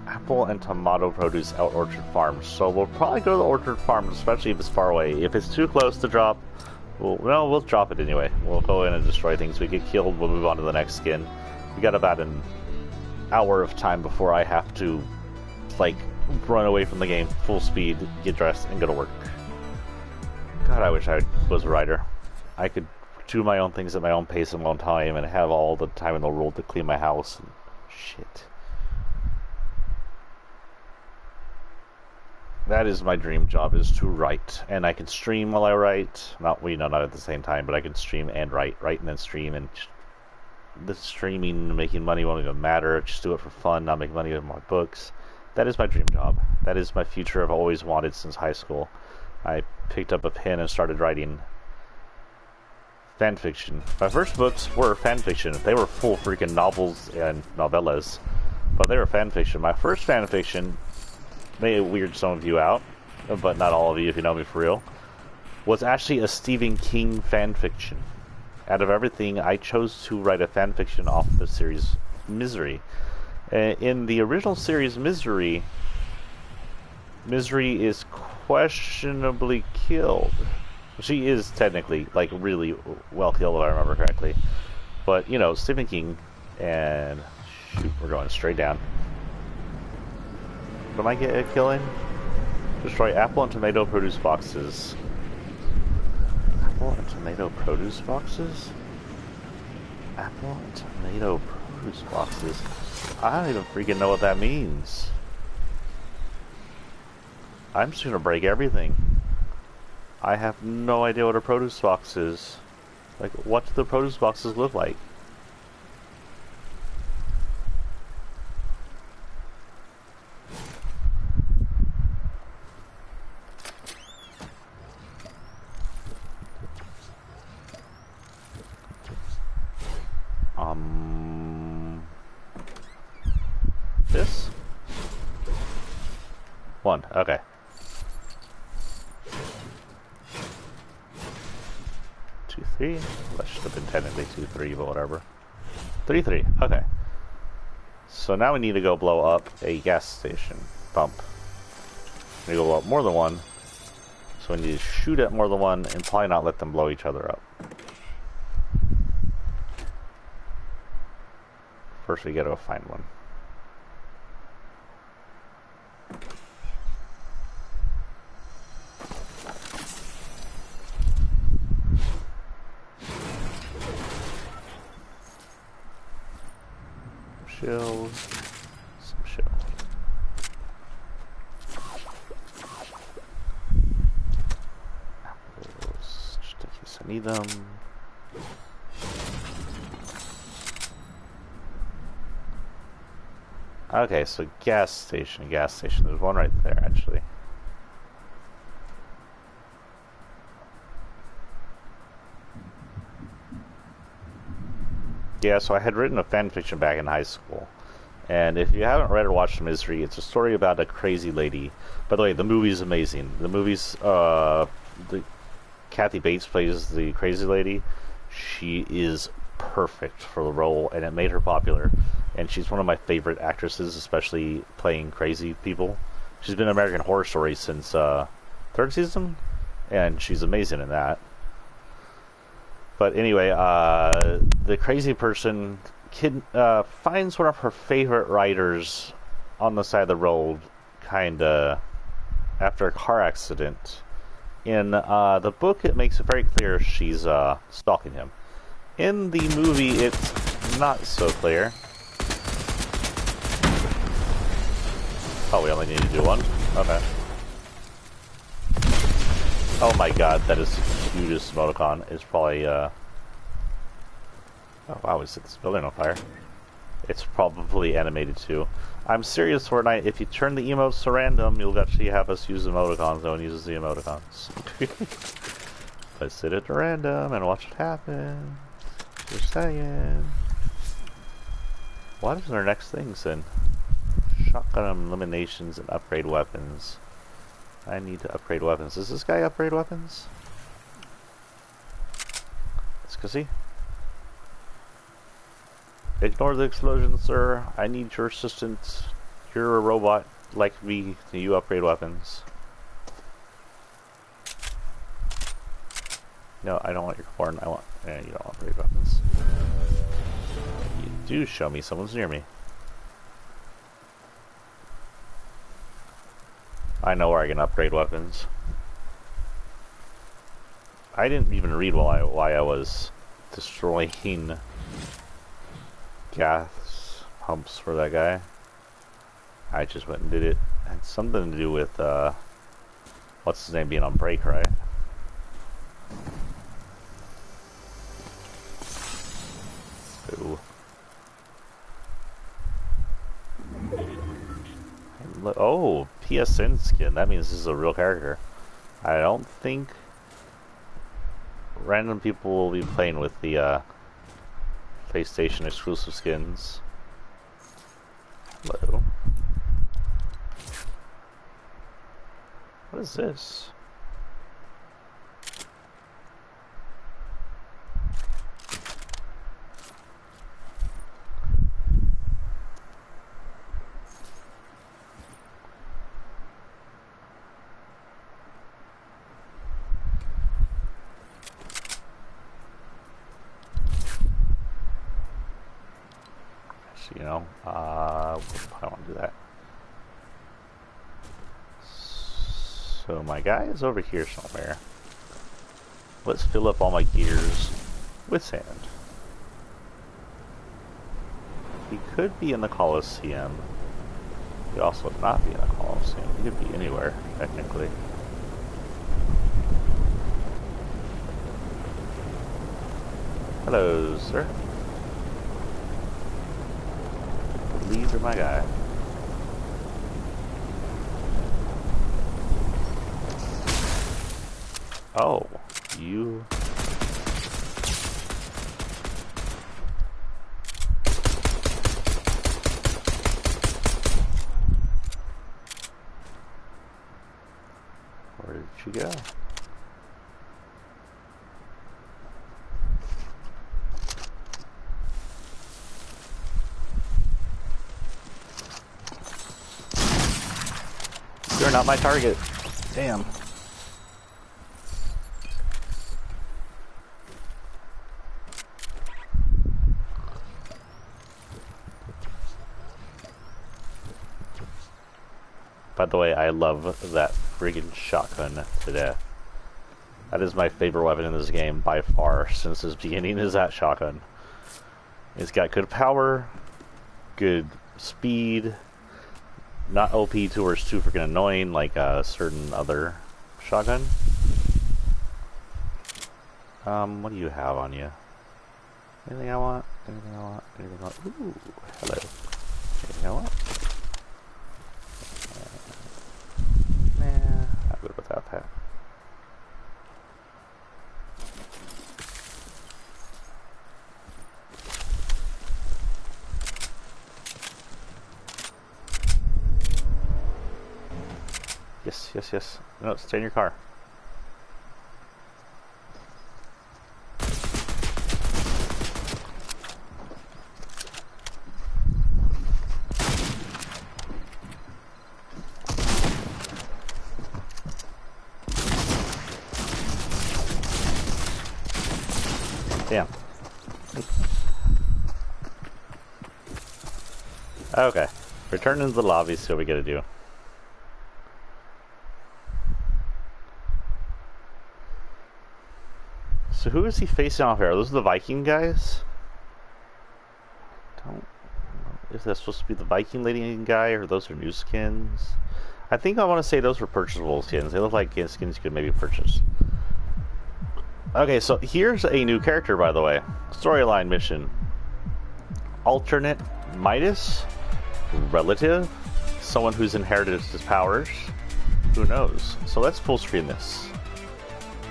apple and tomato produce out orchard farm. So we'll probably go to the orchard farm, especially if it's far away. If it's too close to drop, we'll drop it anyway. We'll go in and destroy things. We get killed, we'll move on to the next skin. We got about an hour of time before I have to, like, run away from the game full speed, get dressed, and go to work. God, I wish I was a writer. I could do my own things at my own pace and my own time and have all the time in the world to clean my house and shit. That is my dream job, is to write. And I can stream while I write. Not at the same time, but I can stream and write and then stream. And the streaming and making money won't even matter. Just do it for fun, not make money with my books. That is my dream job. That is my future I've always wanted since high school. I picked up a pen and started writing fan fiction. My first books were fan fiction. They were full freaking novels and novellas, but they were fan fiction. My first fan fiction, may weird some of you out, but not all of you if you know me for real, was actually a Stephen King fan fiction. Out of everything, I chose to write a fan fiction off the series Misery. In the original series Misery is questionably killed. She is technically, like, really well killed if I remember correctly. But, you know, Stephen King, and shoot, we're going straight down. What am I killing? Destroy apple and tomato produce boxes. Apple and tomato produce boxes? Apple and tomato produce boxes. I don't even freaking know what that means. I'm just gonna break everything. I have no idea what a produce box is. Like, what do the produce boxes look like? This? One, okay. Two, three. That should have been technically 2, 3, but whatever. 3, 3, okay. So now we need to go blow up a gas station pump. We go blow up more than one. So we need to shoot at more than one and probably not let them blow each other up. First we gotta go find one. Shells. Some shells. Apples. Just in case I need them. Okay, so gas station. There's one right there, actually. Yeah, so I had written a fan fiction back in high school. And if you haven't read or watched Misery, it's a story about a crazy lady. By the way, the movie's amazing. The movie's, Kathy Bates plays the crazy lady. She is perfect for the role, and it made her popular. And she's one of my favorite actresses, especially playing crazy people. She's been in American Horror Story since, third season, and she's amazing in that. But anyway, the crazy person finds one of her favorite writers on the side of the road, kinda, after a car accident. In the book, it makes it very clear she's stalking him. In the movie, it's not so clear. Oh, we only need to do one? Okay. Oh my god, that is the cutest emoticon. It's probably, oh wow, we set this building on fire. It's probably animated too. I'm serious, Fortnite. If you turn the emotes to random, you'll actually have us use emoticons. No one uses the emoticons. Let's set it to random and watch it happen. Just saying. What is our next things then? Shotgun eliminations and upgrade weapons. I need to upgrade weapons. Does this guy upgrade weapons? Let's go see. Ignore the explosion, sir. I need your assistance. You're a robot like me. You upgrade weapons. No, I don't want your corn. I want... you don't upgrade weapons. You do show me someone's near me. I know where I can upgrade weapons. I didn't even read why I was destroying gas pumps for that guy. I just went and did it. It had something to do with what's his name being on break, right? Ooh. Oh, PSN skin. That means this is a real character. I don't think random people will be playing with the PlayStation exclusive skins. Hello. What is this? You know, I don't want to do that. So my guy is over here somewhere. Let's fill up all my gears with sand. He could be in the Coliseum. He could also not be in the Coliseum. He could be anywhere, technically. Hello, sir. These are my guy. Oh, you. Where did you go? You're not my target. Damn. By the way, I love that friggin' shotgun to death. That is my favorite weapon in this game by far since its beginning, is that shotgun. It's got good power, good speed, not OP to where it's too freaking annoying like a certain other shotgun. What do you have on you? Anything I want? Anything I want? Anything I want? Ooh, hello. Anything I want? Nah, I'm good without that. Yes, yes, yes. No, stay in your car. Damn. Okay. Return into the lobby, see what we gotta do. So who is he facing off here? Are those the Viking guys? Don't know. Is that supposed to be the Viking lady guy, or those are new skins? I think I want to say those were purchasable skins. They look like skins you could maybe purchase. Okay, so here's a new character, by the way. Storyline mission. Alternate Midas? Relative? Someone who's inherited his powers? Who knows? So let's full screen this.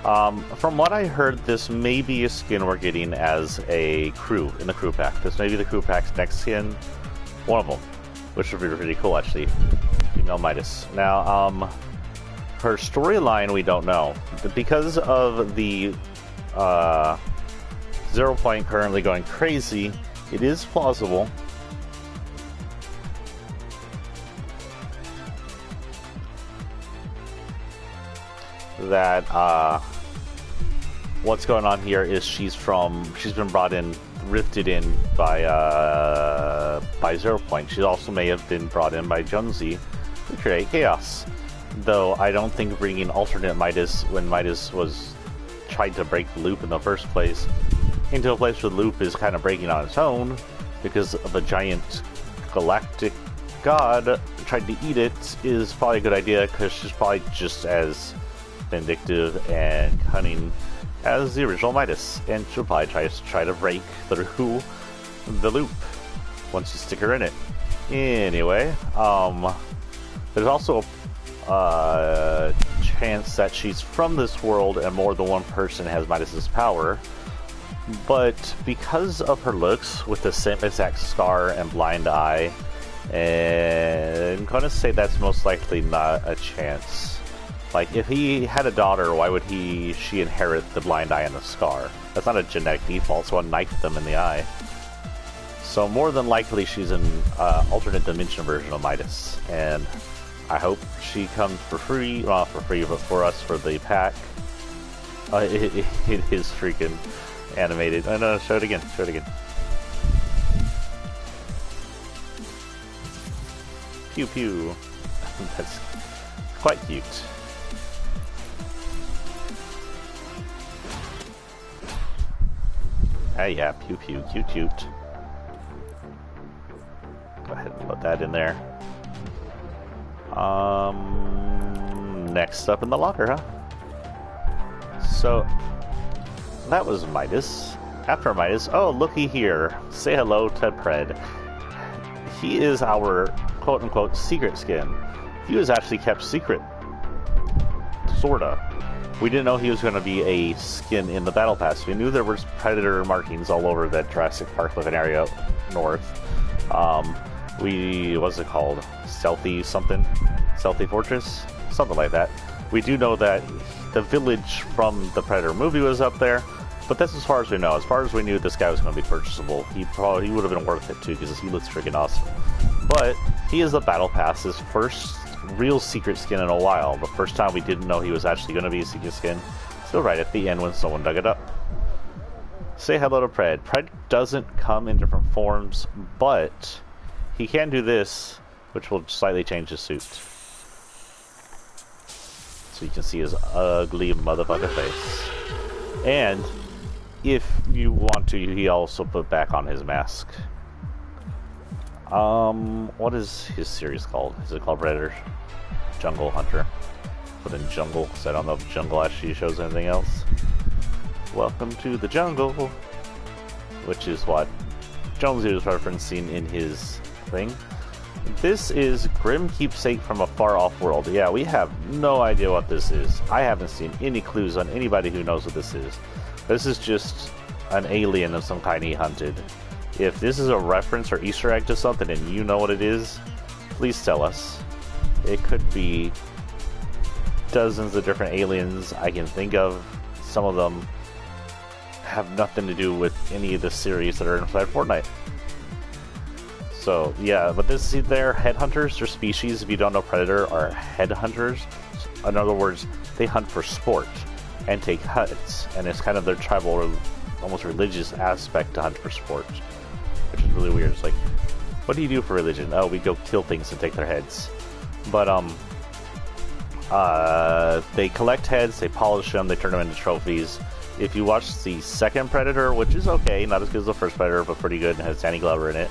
From what I heard, this may be a skin we're getting as a crew in the crew pack. This may be the crew pack's next skin. One of them. Which would be pretty cool, actually. Female Midas. Now, her storyline we don't know. Because of the 0 Point currently going crazy, it is plausible that what's going on here is she's been brought in, rifted in by 0 Point. She also may have been brought in by Jonesy to create chaos. Though I don't think bringing alternate Midas, when Midas was tried to break the loop in the first place, into a place where the loop is kind of breaking on its own because of a giant galactic god tried to eat it, is probably a good idea, because she's probably just as vindictive and cunning as the original Midas, and she'll probably try to break through the loop once you stick her in it. Anyway, there's also a chance that she's from this world and more than one person has Midas's power, but because of her looks with the same exact scar and blind eye, and I'm gonna say that's most likely not a chance. Like, if he had a daughter, why would she inherit the blind eye and the scar? That's not a genetic default, so I'll knife them in the eye. So more than likely she's an alternate dimension version of Midas, and I hope she comes for free, well, not for free, but for us for the pack. It is freaking animated. Oh no, show it again, show it again. Pew pew. That's quite cute. Hey, yeah, pew pew, cute cute. Go ahead and put that in there. Next up in the locker, huh? So, that was Midas. After Midas, oh, looky here. Say hello to Pred. He is our quote-unquote secret skin. He was actually kept secret. Sorta. We didn't know he was going to be a skin in the Battle Pass. We knew there was Predator markings all over that Jurassic Park living area north. What's it called? Stealthy something? Stealthy Fortress? Something like that. We do know that the village from the Predator movie was up there, but that's as far as we know. As far as we knew, this guy was going to be purchasable. He would have been worth it too, because he looks freaking awesome. But he is the Battle Pass's first real secret skin in a while. The first time we didn't know he was actually going to be a secret skin. Still right at the end when someone dug it up. Say hello to Pred. Pred doesn't come in different forms, but he can do this, which will slightly change his suit. So you can see his ugly motherfucker face. And if you want to, he also put back on his mask. What is his series called? Is it called Predator? Jungle Hunter. Put in jungle, because I don't know if jungle actually shows anything else. Welcome to the jungle, which is what Jonesy was referencing in his thing. This is Grim Keepsake from a Far Off World. Yeah, we have no idea what this is. I haven't seen any clues on anybody who knows what this is. This is just an alien of some kind he hunted. If this is a reference or Easter egg to something and you know what it is, please tell us. It could be dozens of different aliens I can think of. Some of them have nothing to do with any of the series that are inside Fortnite. So, yeah, but they're headhunters. Their species, if you don't know Predator, are headhunters. In other words, they hunt for sport and take huts, and it's kind of their tribal, almost religious aspect to hunt for sport, which is really weird. It's like, what do you do for religion? Oh, we go kill things and take their heads. But, they collect heads, they polish them, they turn them into trophies. If you watch the second Predator, which is okay, not as good as the first Predator, but pretty good, and has Danny Glover in it,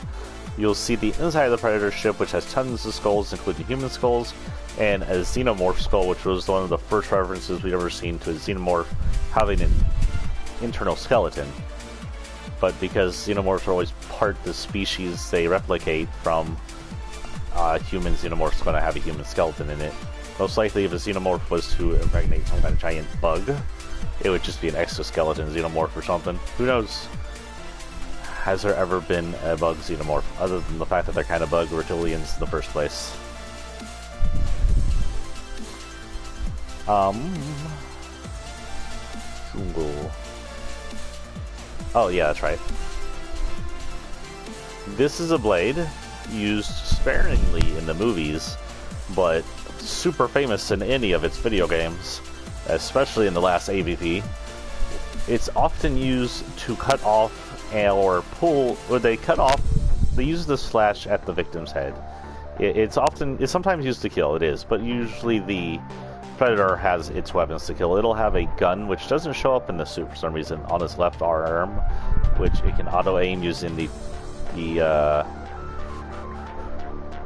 you'll see the inside of the Predator ship, which has tons of skulls, including human skulls, and a xenomorph skull, which was one of the first references we'd ever seen to a xenomorph having an internal skeleton. But because xenomorphs are always part the species they replicate from human xenomorphs is going to have a human skeleton in it. Most likely, if a xenomorph was to impregnate some kind of giant bug, it would just be an exoskeleton xenomorph or something. Who knows? Has there ever been a bug xenomorph, other than the fact that they're kind of bug reptilians in the first place? Oh yeah, that's right. This is a blade used sparingly in the movies, but super famous in any of its video games, especially in the last AVP. It's often used to cut off or pull, or they use the slash at the victim's head. It's sometimes used to kill, it is, but usually the Predator has its weapons to kill. It'll have a gun, which doesn't show up in the suit for some reason, on his left arm, which it can auto-aim using the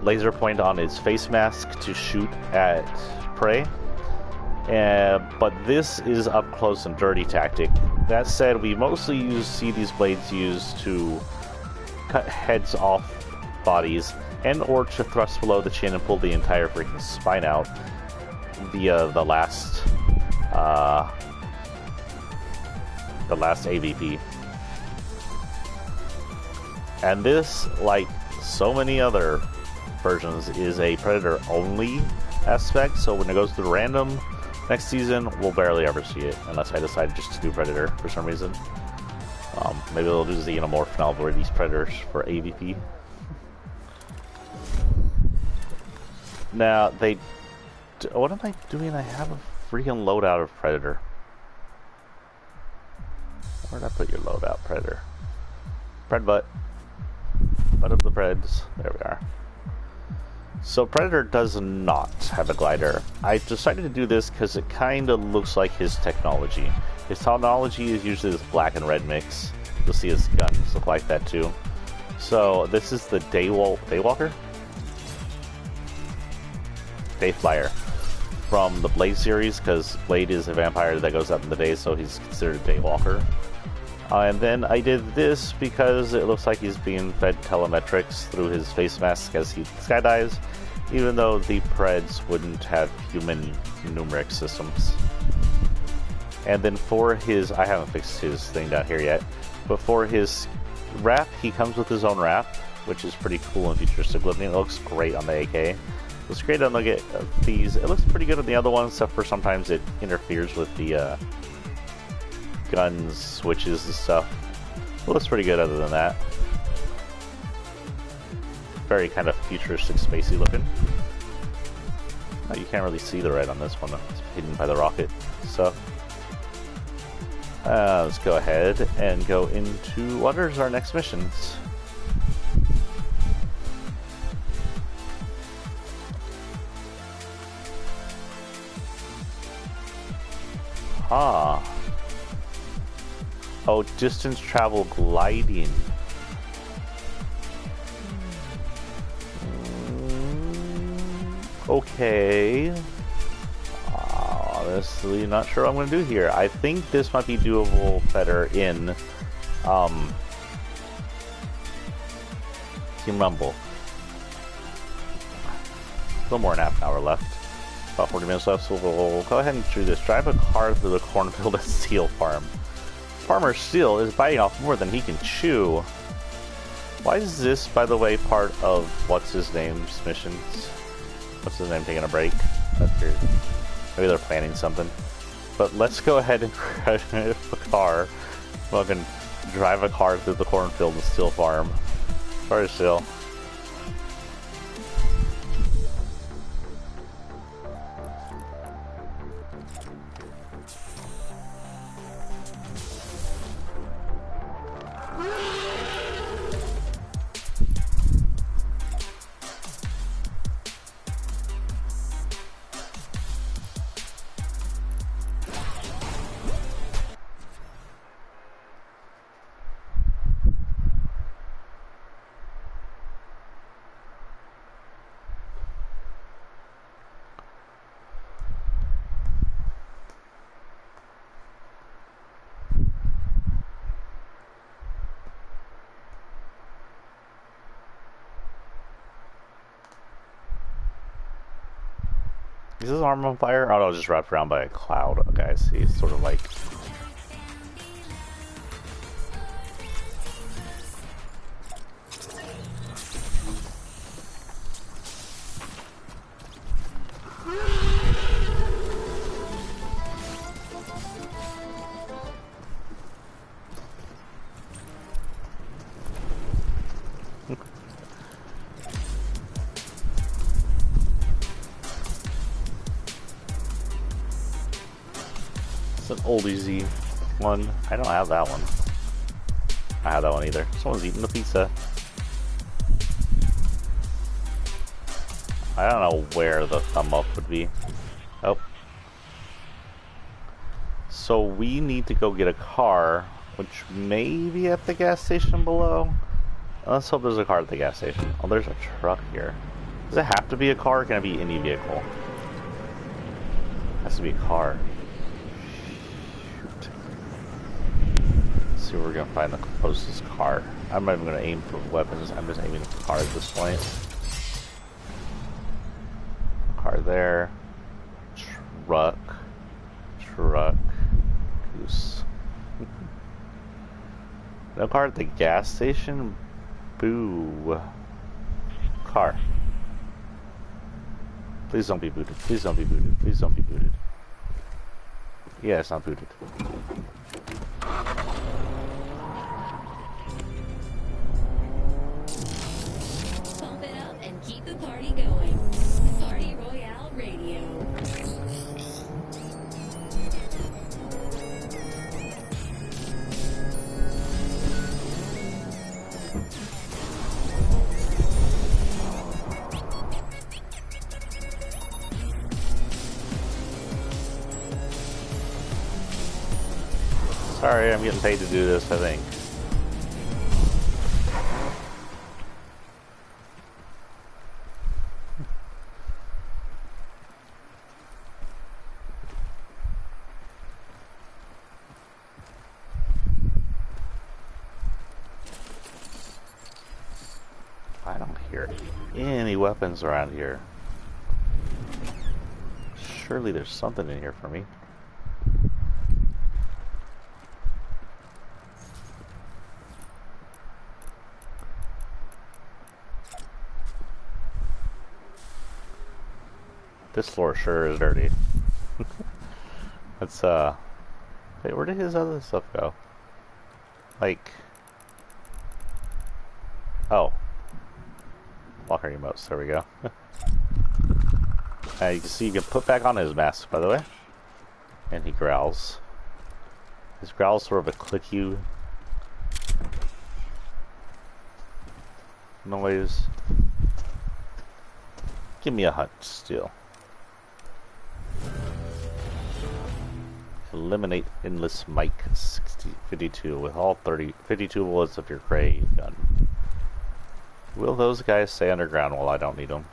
laser point on its face mask to shoot at prey. But this is up close and dirty tactic. That said, we mostly see these blades used to cut heads off bodies and or to thrust below the chin and pull the entire freaking spine out via the last AVP. And this, like so many other versions, is a Predator only aspect, so when it goes through random next season, we'll barely ever see it, unless I decide just to do Predator for some reason. Maybe they'll do Xenomorph and I'll release Predators for AVP. Now, what am I doing? I have a freaking loadout of Predator. Where'd I put your loadout, Predator? Pred butt. Butt of the Preds. There we are. So Predator does not have a glider. I decided to do this because it kind of looks like his technology. His technology is usually this black and red mix. You'll see his guns look like that too. So this is the Daywalker? Dayflyer from the Blade series, because Blade is a vampire that goes out in the day, so he's considered a Daywalker. And then I did this because it looks like he's being fed telemetrics through his face mask as he skydives, even though the Preds wouldn't have human numeric systems. And then for his, I haven't fixed his thing down here yet, but for his wrap, he comes with his own wrap, which is pretty cool and futuristic looking. It looks great on the AK. It looks great on these. It looks pretty good on the other ones, except for sometimes it interferes with the guns, switches and stuff. It looks pretty good other than that. Very kind of futuristic, spacey looking. Oh, you can't really see the red on this one. It's hidden by the rocket stuff. Let's go ahead and go into what is our next missions. Ah. Oh, distance travel gliding. Okay. Honestly, not sure what I'm going to do here. I think this might be doable better in Team Rumble. A little more than half an hour left. About 40 minutes left, so we'll go ahead and do this. Drive a car through the cornfield at Steel Farm. Farmer Steel is biting off more than he can chew. Why is this, by the way, part of what's-his-name's missions? What's-his-name taking a break? That's weird. Maybe they're planning something. But let's go ahead and drive a car. Fucking drive a car through the cornfield and Steel Farm. Sorry, Steel. Is his arm on fire? Oh no, it's just wrapped around by a cloud. Okay, I see. It's sort of like... It's an old easy one. I don't have that one. I have that one either. Someone's eating the pizza. I don't know where the thumb up would be. Oh. So we need to go get a car, which may be at the gas station below. Let's hope there's a car at the gas station. Oh, there's a truck here. Does it have to be a car, or can it be any vehicle? It has to be a car. Shoot. Let's see where we're gonna find the closest car. I'm not even gonna aim for weapons, I'm just aiming for cars at this point. Car there. Truck. Truck. Goose. No car at the gas station? Boo. Car. Please don't be booted. Please don't be booted. Please don't be booted. Yeah, it's not booted. Pump it up and keep the party going. Party Royale Radio. Sorry, I'm getting paid to do this, I think. I don't hear any weapons around here. Surely there's something in here for me. This floor sure is dirty. Let's, wait, where did his other stuff go? Like... Oh. Walker emotes, there we go. You can see you can put back on his mask, by the way. And he growls. His growl is sort of a click you noise. Give me a hunt still. Eliminate endless mic 52 with all 52 bullets of your gray gun. Will those guys stay underground while I don't need them?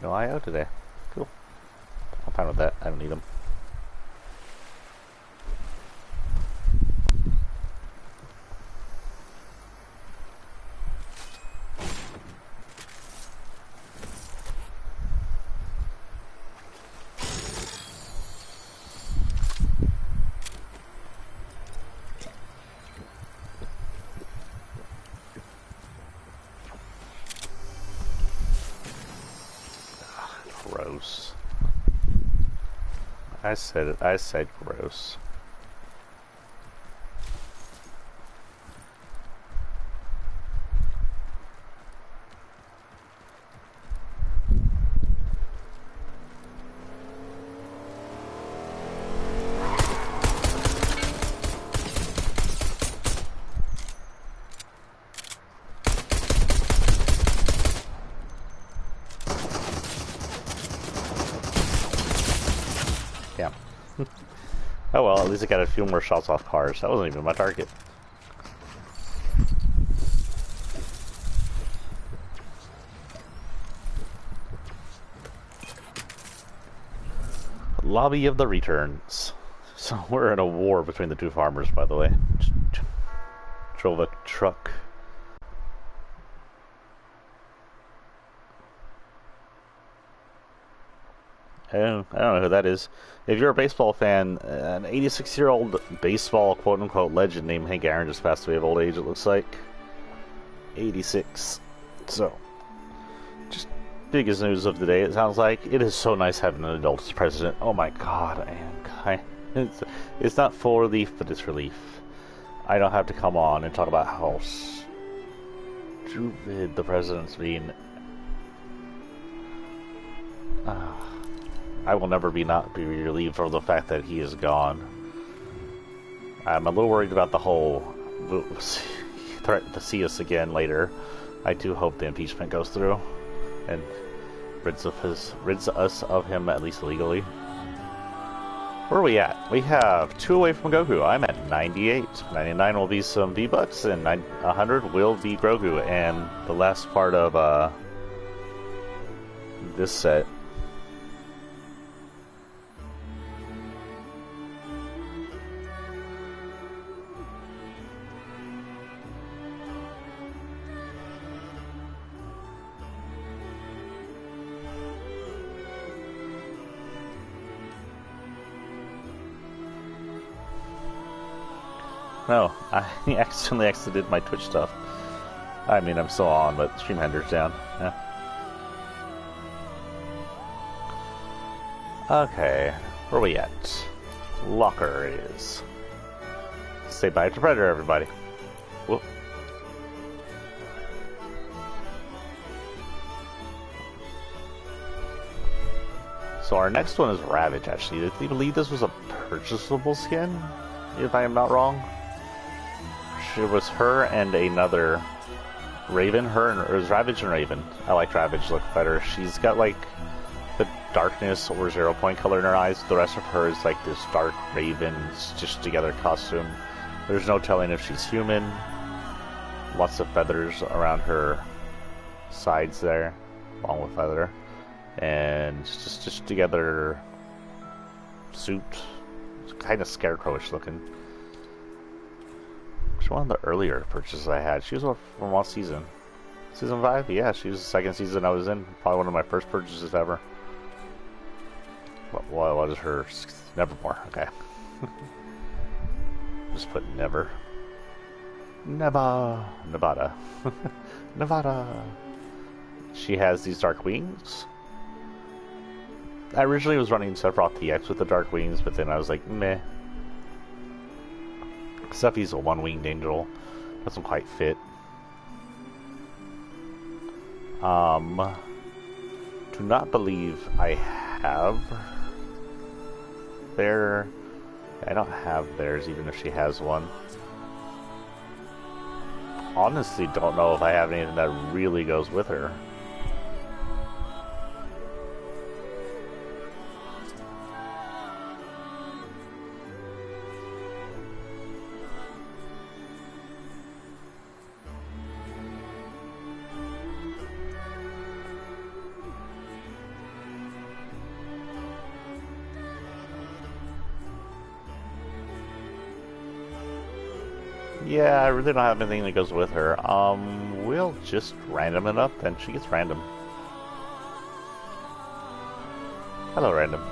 No IO today. Cool. I'm fine with that. I don't need them. Gross. I said it. I said gross. Yeah. Oh well, at least I got a few more shots off cars. That wasn't even my target. Lobby of the Returns. So we're in a war between the two farmers, by the way. Drove a truck. I don't know who that is. If you're a baseball fan, an 86-year-old baseball quote-unquote legend named Hank Aaron just passed away of old age, it looks like. 86. So, just biggest news of the day, it sounds like. It is so nice having an adult as president. Oh my god, it's not for relief, but it's relief. I don't have to come on and talk about how stupid the president's being. I will never not be relieved for the fact that he is gone. I'm a little worried about the whole threat to see us again later. I do hope the impeachment goes through and rids us of him, at least legally. Where are we at? We have 2 away from Goku. I'm at 98. 99 will be some V-Bucks, and 100 will be Grogu. And the last part of this set. No, I accidentally exited my Twitch stuff. I mean, I'm still on, but stream render's down. Yeah. Okay, where are we at? Locker is. Say bye to Predator, everybody. Whoop. So our next one is Ravage, actually. Did you believe this was a purchasable skin? If I am not wrong. It was her and another Raven. It was Ravage and Raven. I like Ravage look better. She's got like the darkness or 0 point color in her eyes. The rest of her is like this dark Raven stitched together costume. There's no telling if she's human. Lots of feathers around her sides there, along with feather, and just stitched together suit. It's kind of scarecrowish looking. One of the earlier purchases I had. She was from what season? Season 5? Yeah, she was the second season I was in. Probably one of my first purchases ever. What is her? Nevermore. Okay. Just put never. Nevada. Nevada. She has these dark wings. I originally was running Sephiroth TX with the dark wings, but then I was like, meh. Sephi's a one-winged angel. Doesn't quite fit. Do not believe I have there. I don't have theirs, even if she has one. Honestly, don't know if I have anything that really goes with her. Yeah, I really don't have anything that goes with her. We'll just random it up, then she gets random. Hello, random.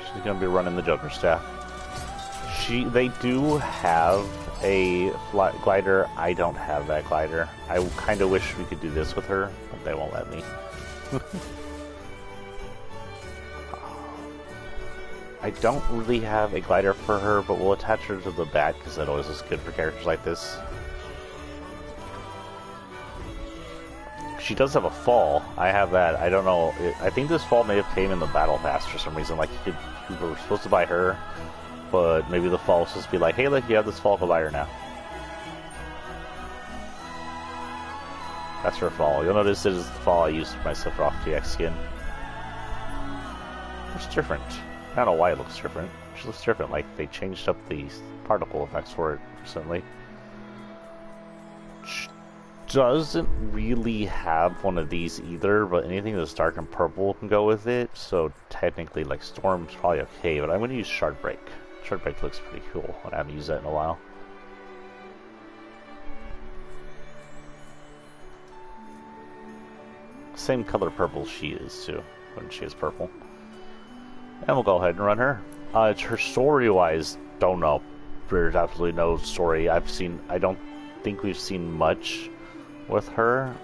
She's gonna be running the Joker staff. They do have a glider. I don't have that glider. I kind of wish we could do this with her, but they won't let me. I don't really have a glider for her, but we'll attach her to the bat because that always is good for characters like this. She does have a fall. I have that. I don't know. I think this fall may have came in the battle pass for some reason. Like you were supposed to buy her, but maybe the fall was supposed to be like, hey, look, you have this fall, go buy her now. That's her fall. You'll notice it is the fall I used for my Sephiroth GX skin. It's different. I don't know why it looks different. It looks different, like they changed up the particle effects for it recently. Doesn't really have one of these either, but anything that's dark and purple can go with it, so technically like Storm's probably okay, but I'm going to use Shard Break. Shard Break looks pretty cool. I haven't used that in a while. Same color purple she is too, when she is purple. And we'll go ahead and run her. Her story-wise, don't know. There's absolutely no story. I don't think we've seen much with her.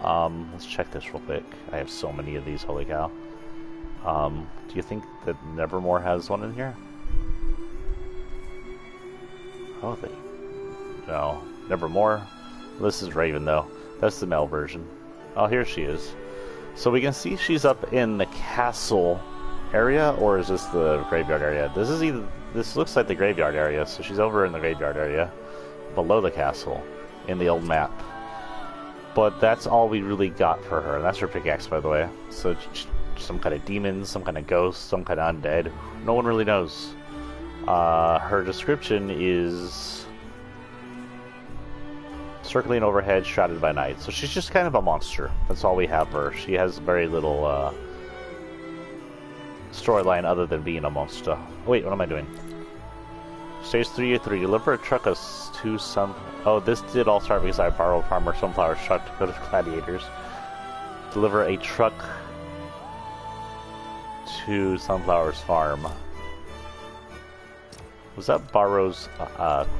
Let's check this real quick. I have so many of these, holy cow. Do you think that Nevermore has one in here? Oh, no. Nevermore. This is Raven, though. That's the male version. Oh, here she is. So we can see she's up in the castle area, or is this the graveyard area? This looks like the graveyard area, so she's over in the graveyard area, below the castle, in the old map. But that's all we really got for her, and that's her pickaxe, by the way. So some kind of demon, some kind of ghost, some kind of undead. No one really knows. Her description is circling overhead, shrouded by night. So she's just kind of a monster. That's all we have for her. She has very little storyline other than being a monster. Oh, wait, what am I doing? Stage 303. Deliver a truck of to some... Oh, this did all start because I borrowed Farmer Sunflower's truck to go to Gladiators. Deliver a truck to Sunflower's farm. Was that Barrow's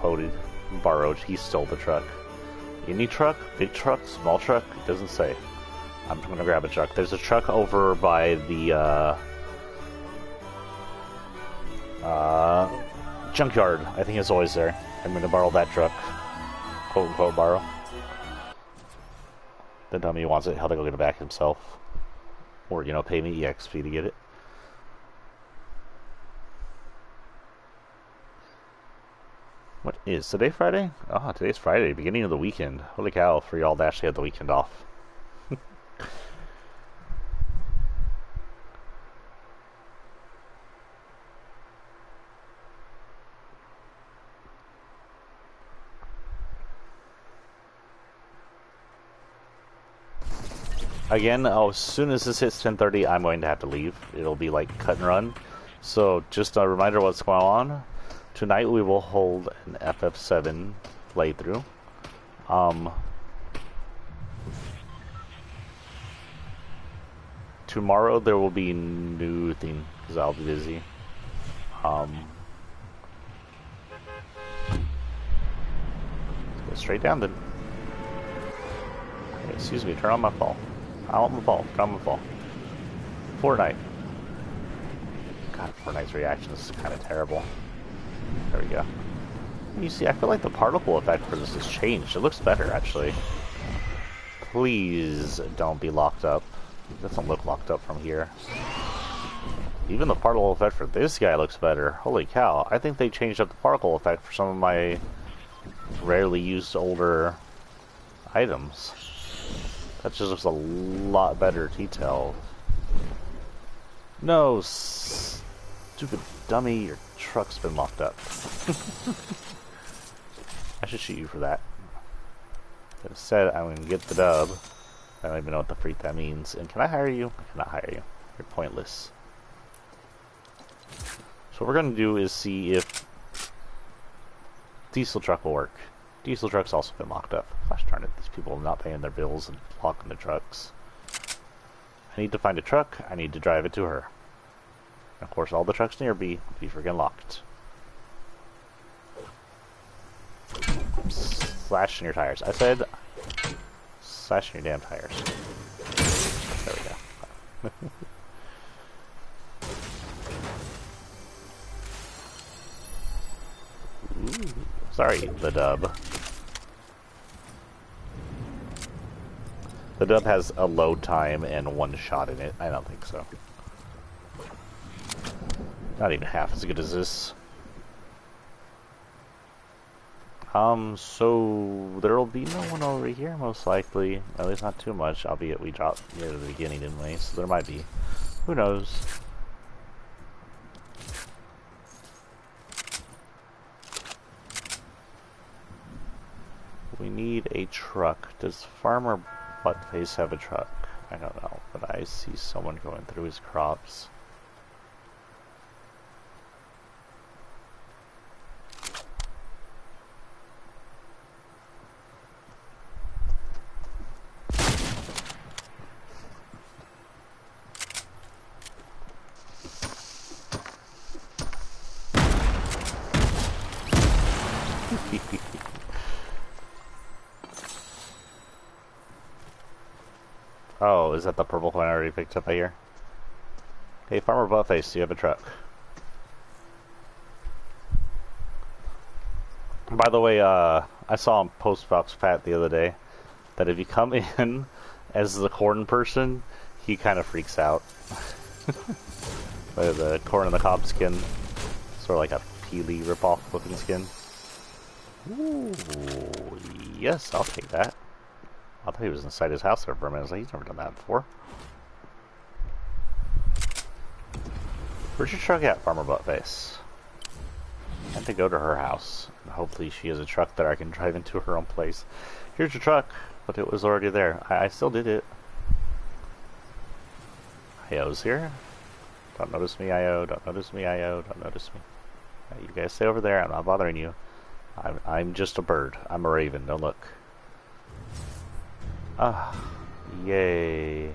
quoted? Borrowed. He stole the truck. Any truck? Big truck? Small truck? It doesn't say. I'm gonna grab a truck. There's a truck over by the junkyard. I think it's always there. I'm gonna borrow that truck. Quote unquote borrow. Then tell me he wants it. He'll go get it back himself. Or, you know, pay me EXP to get it. What is today, Friday? Oh, today's Friday, beginning of the weekend. Holy cow, for y'all to actually have the weekend off. Again, as soon as this hits 10:30, I'm going to have to leave. It'll be like cut and run. So just a reminder what's going on. Tonight we will hold an FF7 playthrough. Tomorrow there will be new thing because I'll be busy. Let's go straight down then. Hey, excuse me, turn on my fall. I want my fall. Turn on my fall. Fortnite. God, Fortnite's reaction is kind of terrible. There we go. You see, I feel like the particle effect for this has changed. It looks better, actually. Please don't be locked up. It doesn't look locked up from here. Even the particle effect for this guy looks better. Holy cow. I think they changed up the particle effect for some of my rarely used older items. That just looks a lot better detailed. No, stupid dummy, your truck's been locked up. I should shoot you for that. Instead, I'm going to get the dub. I don't even know what the freak that means. And can I hire you? I cannot hire you. You're pointless. So what we're going to do is see if diesel truck will work. Diesel truck's also been locked up. Gosh darn it, these people are not paying their bills and locking their trucks. I need to find a truck. I need to drive it to her. Of course, all the trucks near me be freaking locked. Slashing your tires. I said slashing your damn tires. There we go. Ooh, sorry, the dub. The dub has a load time and one shot in it. I don't think so. Not even half as good as this. So there'll be no one over here, most likely. At least not too much, albeit we dropped near the beginning, didn't we? So there might be. Who knows? We need a truck. Does Farmer Buttface have a truck? I don't know, but I see someone going through his crops. Oh, is that the purple one I already picked up, I hear? Hey, Farmer Buttface, do you have a truck? By the way, I saw on Postbox Pat the other day that if you come in as the corn person, he kind of freaks out. The corn and the cob skin, sort of like a Peely ripoff looking skin. Ooh, yes, I'll take that. I thought he was inside his house there for a minute. I was like, he's never done that before. Where's your truck at, Farmer Buttface? I have to go to her house. Hopefully she has a truck that I can drive into her own place. Here's your truck, but it was already there. I still did it. IO's here. Don't notice me, IO. Don't notice me, IO. Don't notice me. You guys stay over there. I'm not bothering you. I'm just a bird. I'm a raven. Don't look. Ah, yay.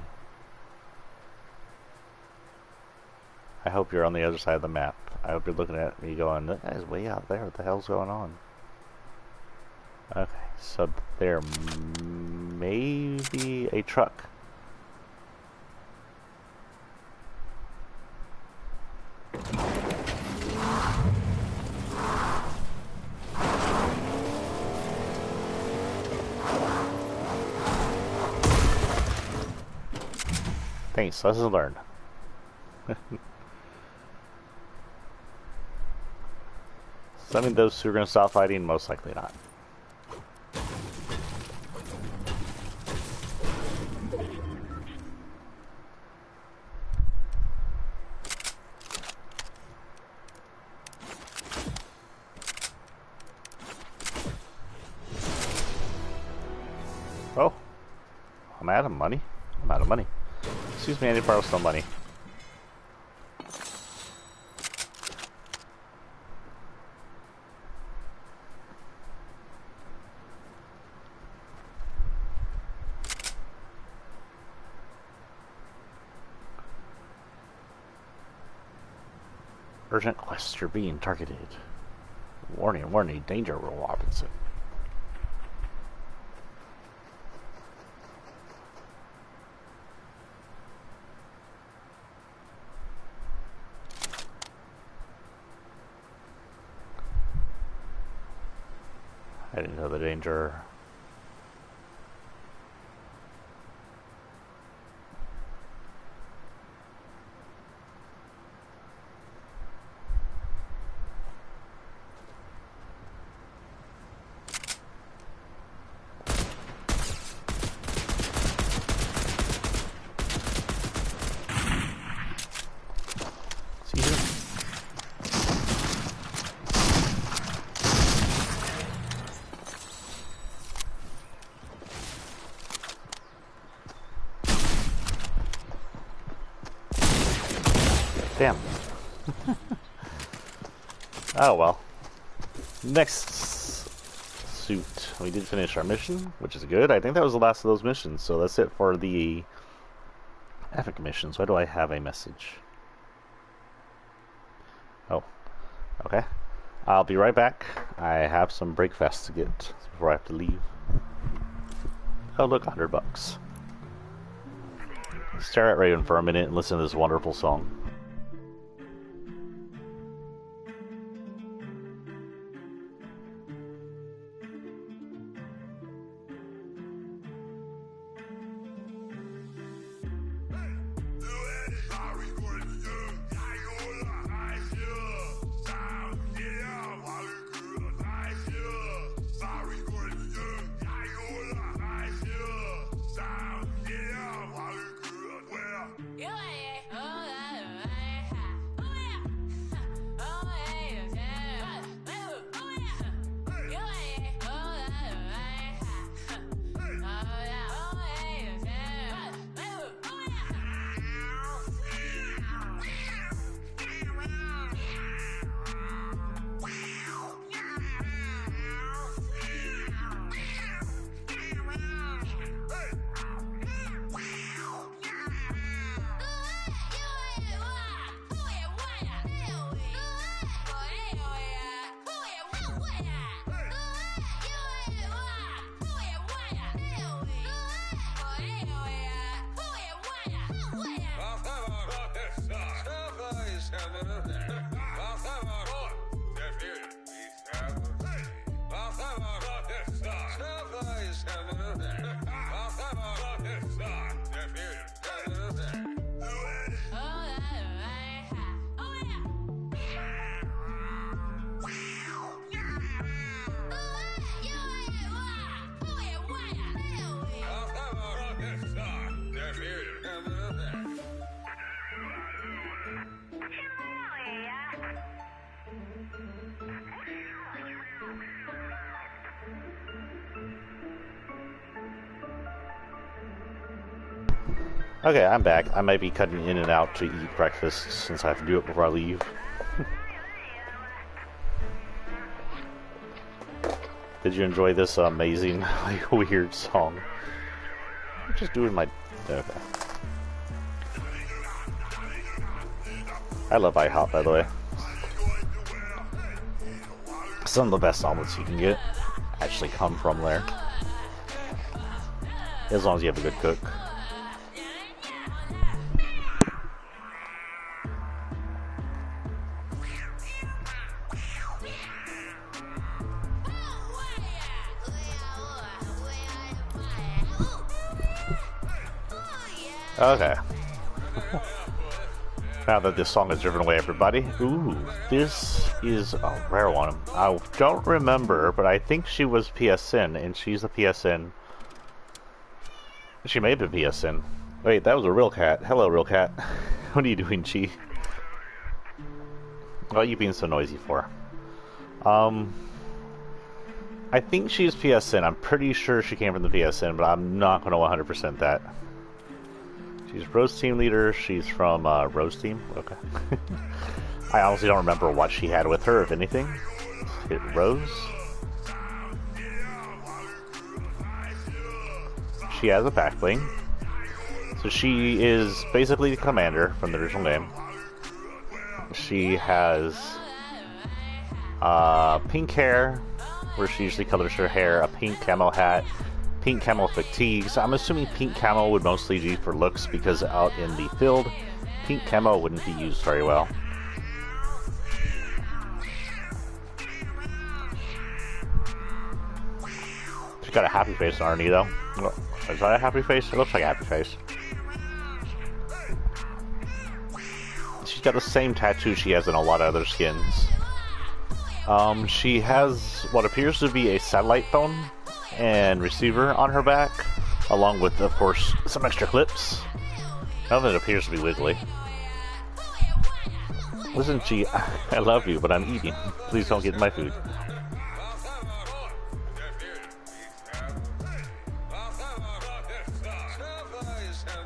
I hope you're on the other side of the map. I hope you're looking at me going, that guy's way out there. What the hell's going on? Okay, so there may be a truck. Thanks, lesson learned. Does that mean those two are going to stop fighting? Most likely not. Oh, I'm out of money. I'm out of money. Excuse me, I need to borrow some money. Urgent quest, you're being targeted. Warning, warning, danger, Will Robinson. I didn't know the danger. Damn. Oh well. Next suit. We did finish our mission, which is good. I think that was the last of those missions, so that's it for the epic missions. Why do I have a message? Oh. Okay. I'll be right back. I have some breakfast to get before I have to leave. Oh look, $100. Stare at Raven for a minute and listen to this wonderful song. Okay, I'm back. I might be cutting in and out to eat breakfast since I have to do it before I leave. Did you enjoy this amazing, like, weird song? I'm just doing my... Okay. I love IHOP, by the way. Some of the best omelets you can get actually come from there. As long as you have a good cook. Okay. Now that this song has driven away everybody. Ooh, this is a rare one. I don't remember, but I think she was PSN, and she's a PSN. She may have been PSN. Wait, that was a real cat. Hello, real cat. What are you doing, Chi? What are you being so noisy for? I think she's PSN. I'm pretty sure she came from the PSN, but I'm not going to 100% that. She's Rose Team leader. She's from Rose Team. Okay. I honestly don't remember what she had with her, if anything. Hit Rose. She has a back bling. So she is basically the commander from the original game. She has pink hair, where she usually colors her hair, a pink camo hat, pink camo fatigues. I'm assuming pink camo would mostly be for looks because out in the field, pink camo wouldn't be used very well. She's got a happy face on her knee though. Is that a happy face? It looks like a happy face. She's got the same tattoo she has in a lot of other skins. She has what appears to be a satellite phone and receiver on her back, along with, of course, some extra clips. None of it appears to be wiggly. Listen, G, I love you, but I'm eating. Please don't get my food.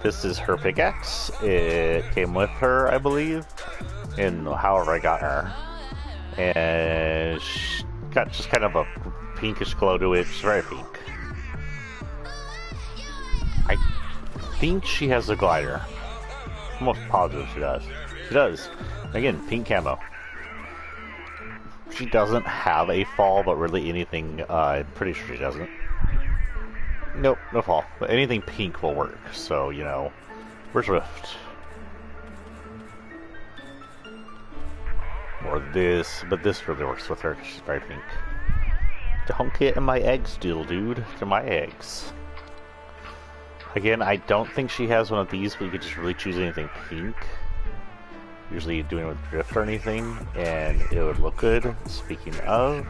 This is her pickaxe. It came with her, I believe, and however I got her. And she got just kind of a pinkish glow to it. She's very pink. I think she has a glider. I'm almost positive she does. She does. Again, pink camo. She doesn't have a fall, but really anything, I'm pretty sure she doesn't. Nope, no fall. But anything pink will work, so, you know. Where's Rift? Or this, but this really works with her because she's very pink. Don't get in my eggs still, dude. They're my eggs. Again, I don't think she has one of these, but you could just really choose anything pink. Usually doing it with drift or anything, and it would look good. Speaking of,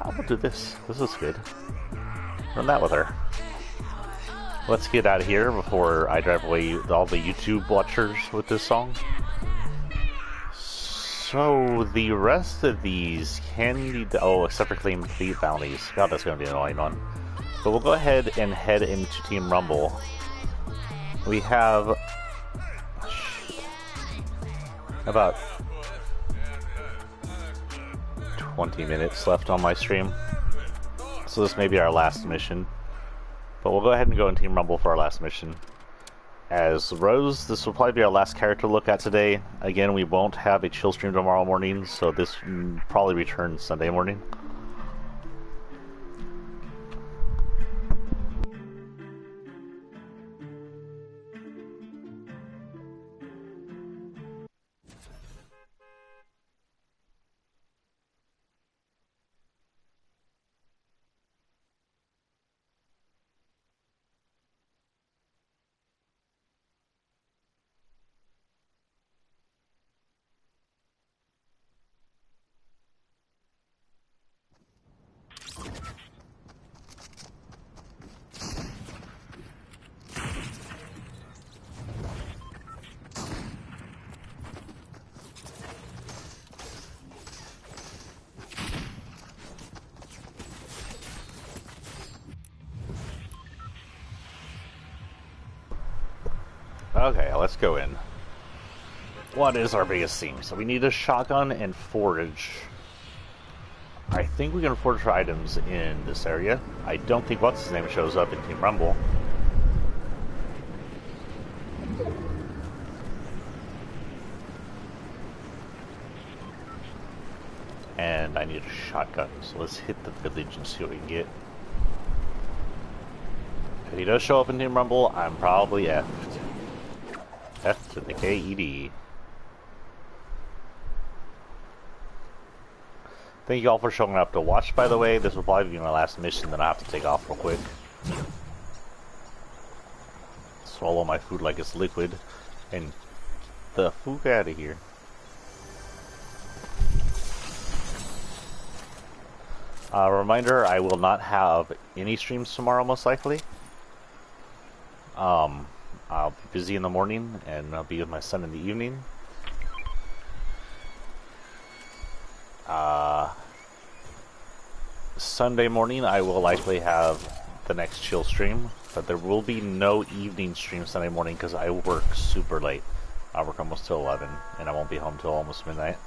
we'll do this. This is good. Run that with her. Let's get out of here before I drive away all the YouTube watchers with this song. So the rest of these can be, oh, except for claim fleet bounties. God, that's going to be an annoying one. But we'll go ahead and head into Team Rumble. We have about 20 minutes left on my stream. So this may be our last mission. But we'll go ahead and go in Team Rumble for our last mission. As Rose, this will probably be our last character to look at today. Again, we won't have a chill stream tomorrow morning, so this probably returns Sunday morning. Okay, let's go in. What is our biggest theme? So we need a shotgun and forage. I think we can forage for items in this area. I don't think what's his name shows up in Team Rumble. And I need a shotgun, so let's hit the village and see what we can get. If he does show up in Team Rumble, I'm probably effed. F to the K-E-D. Thank you all for showing up to watch, by the way. This will probably be my last mission, then I have to take off real quick. Swallow my food like it's liquid. And the fuck out of here. Reminder, I will not have any streams tomorrow, most likely. I'll be busy in the morning, and I'll be with my son in the evening. Sunday morning, I will likely have the next chill stream, but there will be no evening stream Sunday morning because I work super late. I work almost till 11, and I won't be home till almost midnight.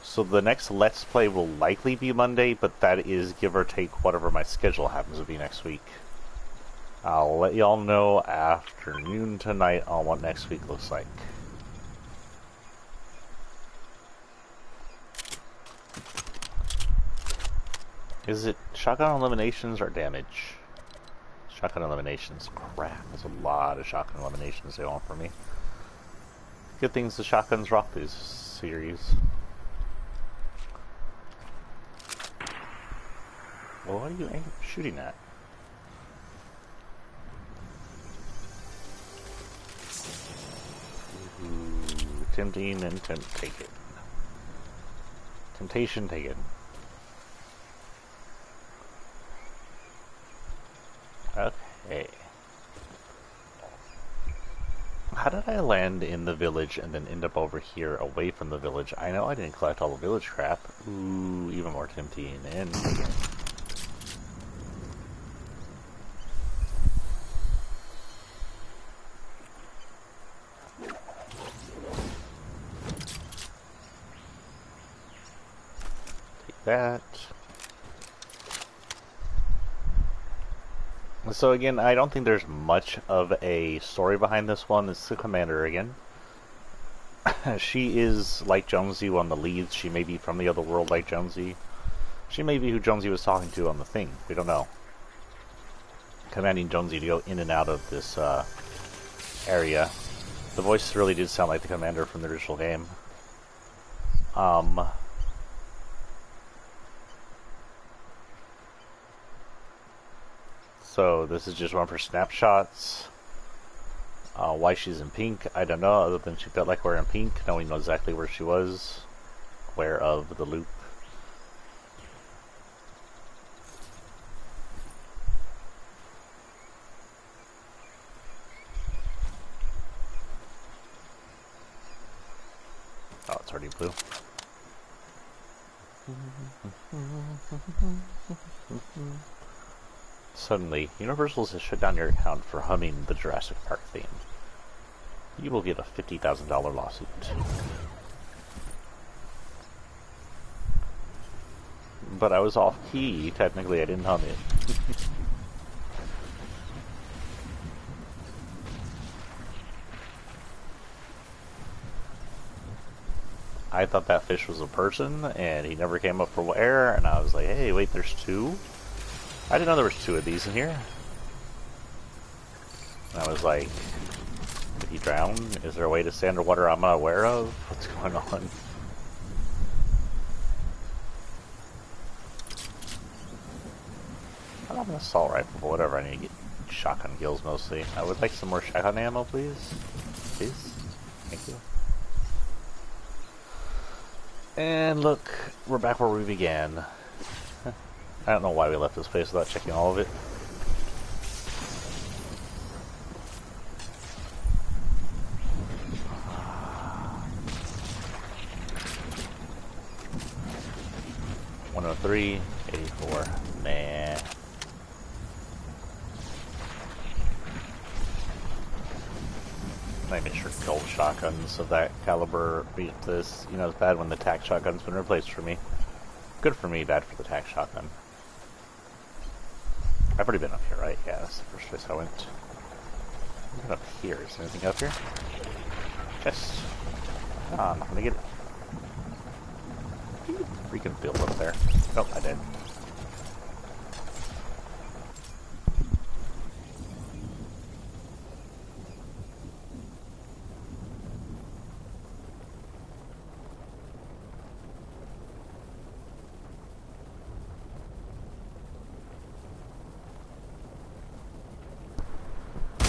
So the next Let's Play will likely be Monday, but that is give or take whatever my schedule happens to be next week. I'll let y'all know afternoon tonight on what next week looks like. Is it shotgun eliminations or damage? Shotgun eliminations. Crap, there's a lot of shotgun eliminations they want from me. Good things the shotguns rock this series. Well, what are you shooting at? Ooh, tempting and take it. Temptation taken. Okay. How did I land in the village and then end up over here away from the village? I know I didn't collect all the village crap. Ooh, even more tempting and taken. That. So again, I don't think there's much of a story behind this one. It's the commander again. She is like Jonesy, one of the leads. She may be from the other world like Jonesy. She may be who Jonesy was talking to on the thing. We don't know. Commanding Jonesy to go in and out of this area. The voice really did sound like the commander from the original game. So this is just one for snapshots. Why she's in pink, I don't know, other than she felt like wearing pink. Now we know exactly where she was. Aware of the loop. Oh, it's already blue. Suddenly, Universal has shut down your account for humming the Jurassic Park theme. You will get a $50,000 lawsuit. But I was off key. Technically, I didn't hum it. I thought that fish was a person, and he never came up for air, and I was like, hey, wait, there's two? I didn't know there was two of these in here. And I was like, did he drown? Is there a way to stay underwater I'm not aware of? What's going on? I don't have an assault rifle, but whatever, I need to get shotgun kills mostly. I would like some more shotgun ammo, please. Please? Thank you. And look, we're back where we began. I don't know why we left this place without checking all of it. $103, $84, nah. I make sure gold shotguns of that caliber beat this. You know, it's bad when the tac shotgun's been replaced for me. Good for me, bad for the tac shotgun. I've already been up here, right? Yeah, that's the first place I went. I've been up here. Is there anything up here? Chest. Ah, I'm not gonna get it. Freaking build up there. Oh, I did.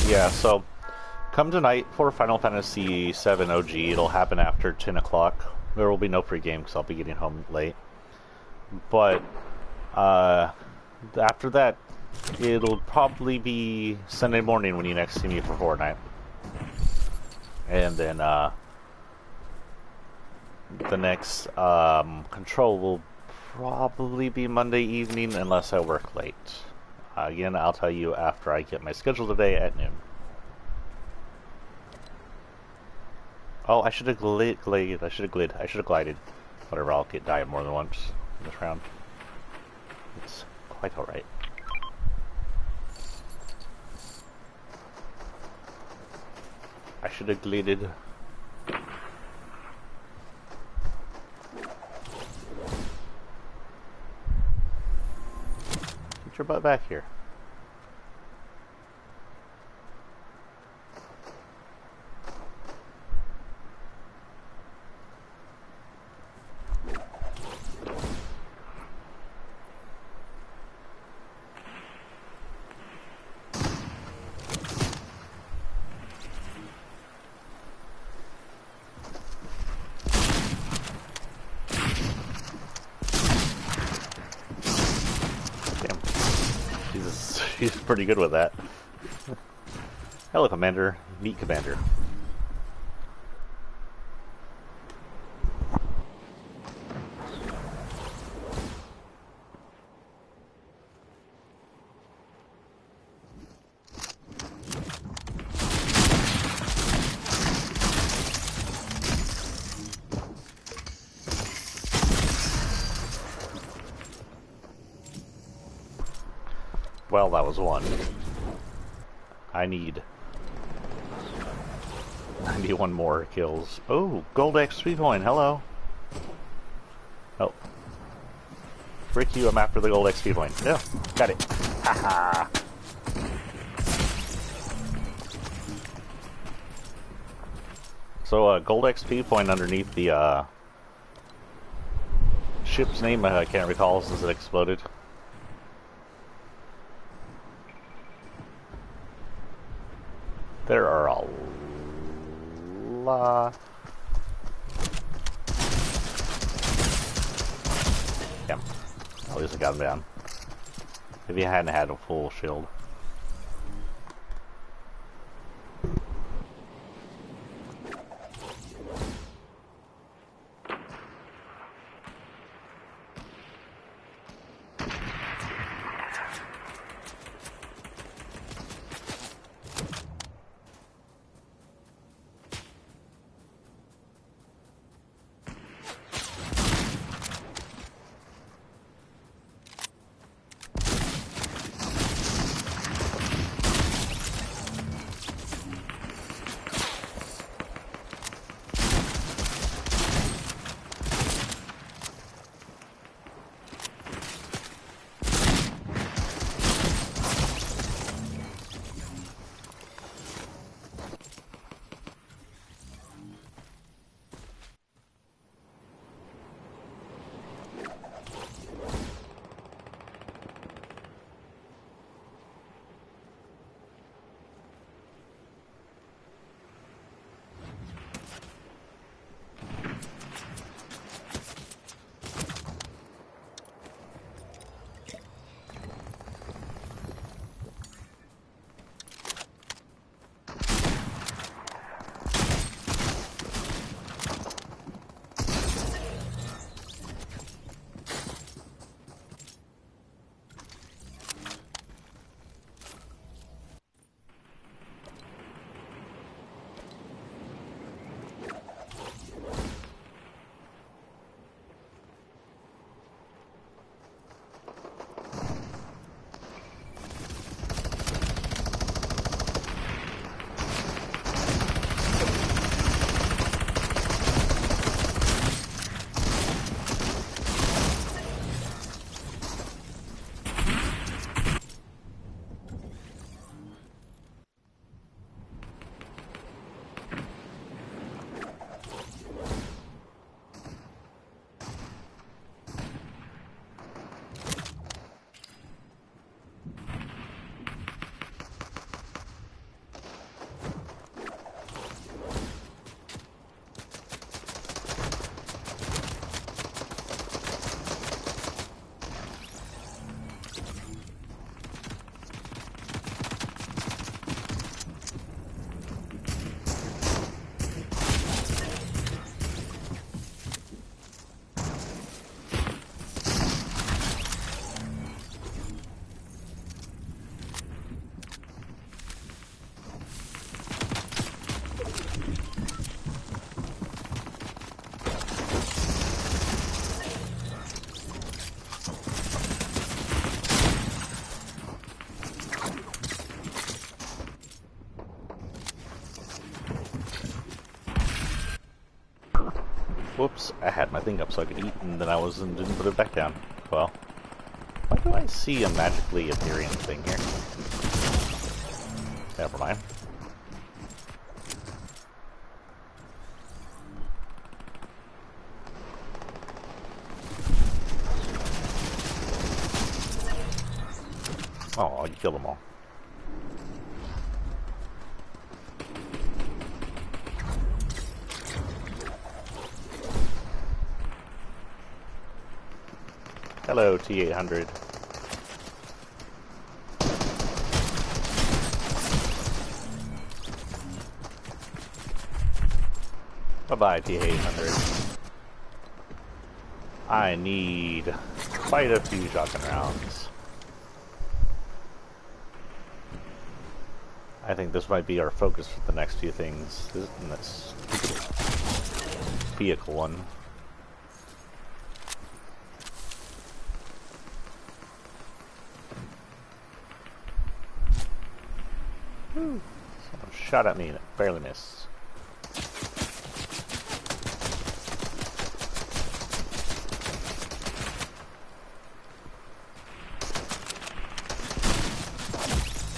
Yeah, so come tonight for Final Fantasy VII OG. It'll happen after 10 o'clock. There will be no pregame because I'll be getting home late. But after that, it'll probably be Sunday morning when you next see me for Fortnite. And then the next control will probably be Monday evening unless I work late. Again, I'll tell you after I get my schedule today at noon. Oh, I should have glided. I should have glided. Whatever, I'll get died more than once in this round. It's quite alright. I should have glided. Get your butt back here. He's pretty good with that. Hello, Commander. Meet Commander. Well, that was one. I need one more kills. Oh, gold XP point. Hello. Oh. Frick you, I'm after the gold XP point. No, got it. Haha. So, gold XP point underneath the ship's name, I can't recall since it exploded. There are a lot. Yeah. At least I got him down. If he hadn't had a full shield. Whoops, I had my thing up so I could eat, and then didn't put it back down. Well, why do I see a magically appearing thing here? Never mind. Oh, you killed them all. Hello, T-800. Bye-bye, T-800. I need quite a few shotgun rounds. I think this might be our focus for the next few things. This vehicle one. Someone shot at me and it barely missed.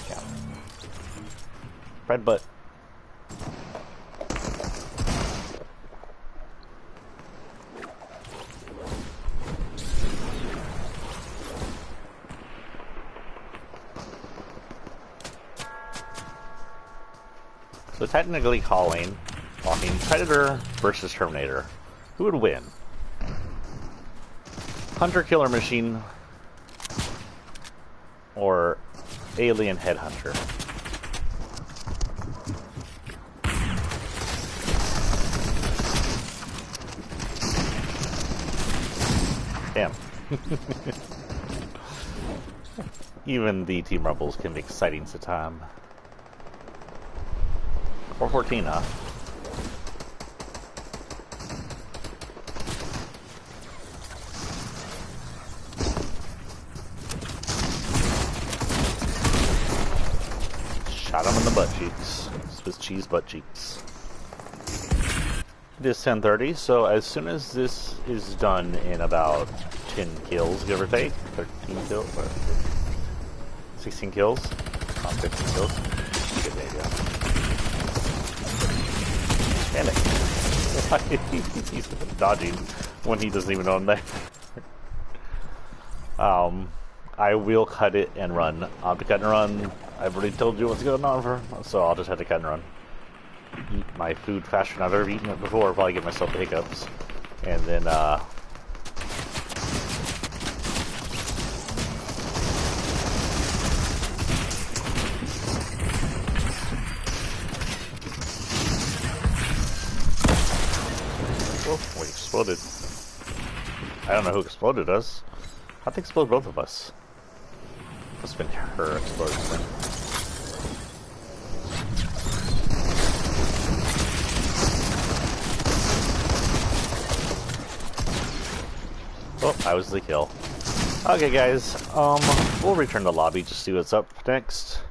Yeah. Red butt. So technically walking Predator versus Terminator. Who would win? Hunter Killer Machine or Alien Headhunter? Damn. Even the Team Rebels can be exciting to time. 414, huh? Shot him in the butt cheeks. Swiss cheese butt cheeks. It is 10:30, so as soon as this is done in about 10 kills, give or take, 13 kills, 16 kills, 15 kills, good idea. Damn it. He's dodging when he doesn't even know I'm there. I will cut it and run. I'll have to cut and run. I've already told you what's going on for, so I'll just have to cut and run. Eat my food faster than I've ever eaten it before, probably get myself the hiccups. And then, oh, we exploded. I don't know who exploded us. I think exploded both of us. Must have been her exploding thing. Oh, I was the kill. Okay, guys. We'll return to the lobby to see what's up next.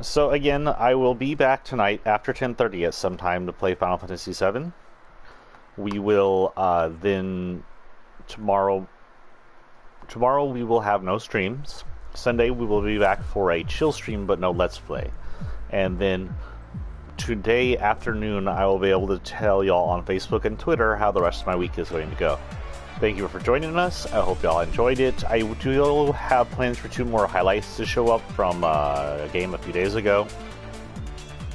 So again, I will be back tonight after 10:30 at some time to play Final Fantasy VII. We will then tomorrow we will have no streams. Sunday we will be back for a chill stream but no let's play. And then today afternoon I will be able to tell y'all on Facebook and Twitter how the rest of my week is going to go. Thank you for joining us. I hope y'all enjoyed it. I do have plans for 2 more highlights to show up from a game a few days ago.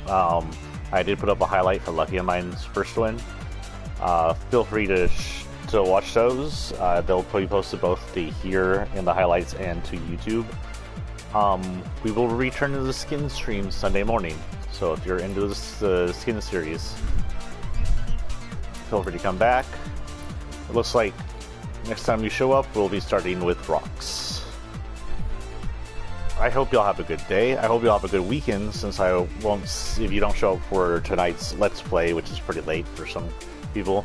I did put up a highlight for Lucky and Mine's first win. Feel free to watch those. They'll be posted both to here in the highlights and to YouTube. We will return to the skin stream Sunday morning. So if you're into the skin series, feel free to come back. It looks like next time you show up, we'll be starting with rocks. I hope y'all have a good day. I hope y'all have a good weekend, since I won't, if you don't show up for tonight's Let's Play, which is pretty late for some people,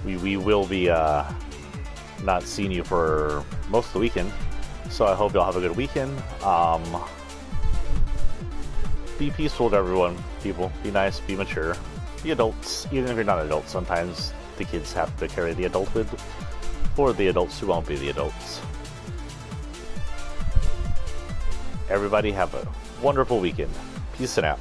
we will be not seeing you for most of the weekend. So I hope y'all have a good weekend. Be peaceful to everyone, people. Be nice, be mature. Be adults, even if you're not adults. Sometimes the kids have to carry the adulthood for the adults who won't be the adults. Everybody have a wonderful weekend. Peace and out.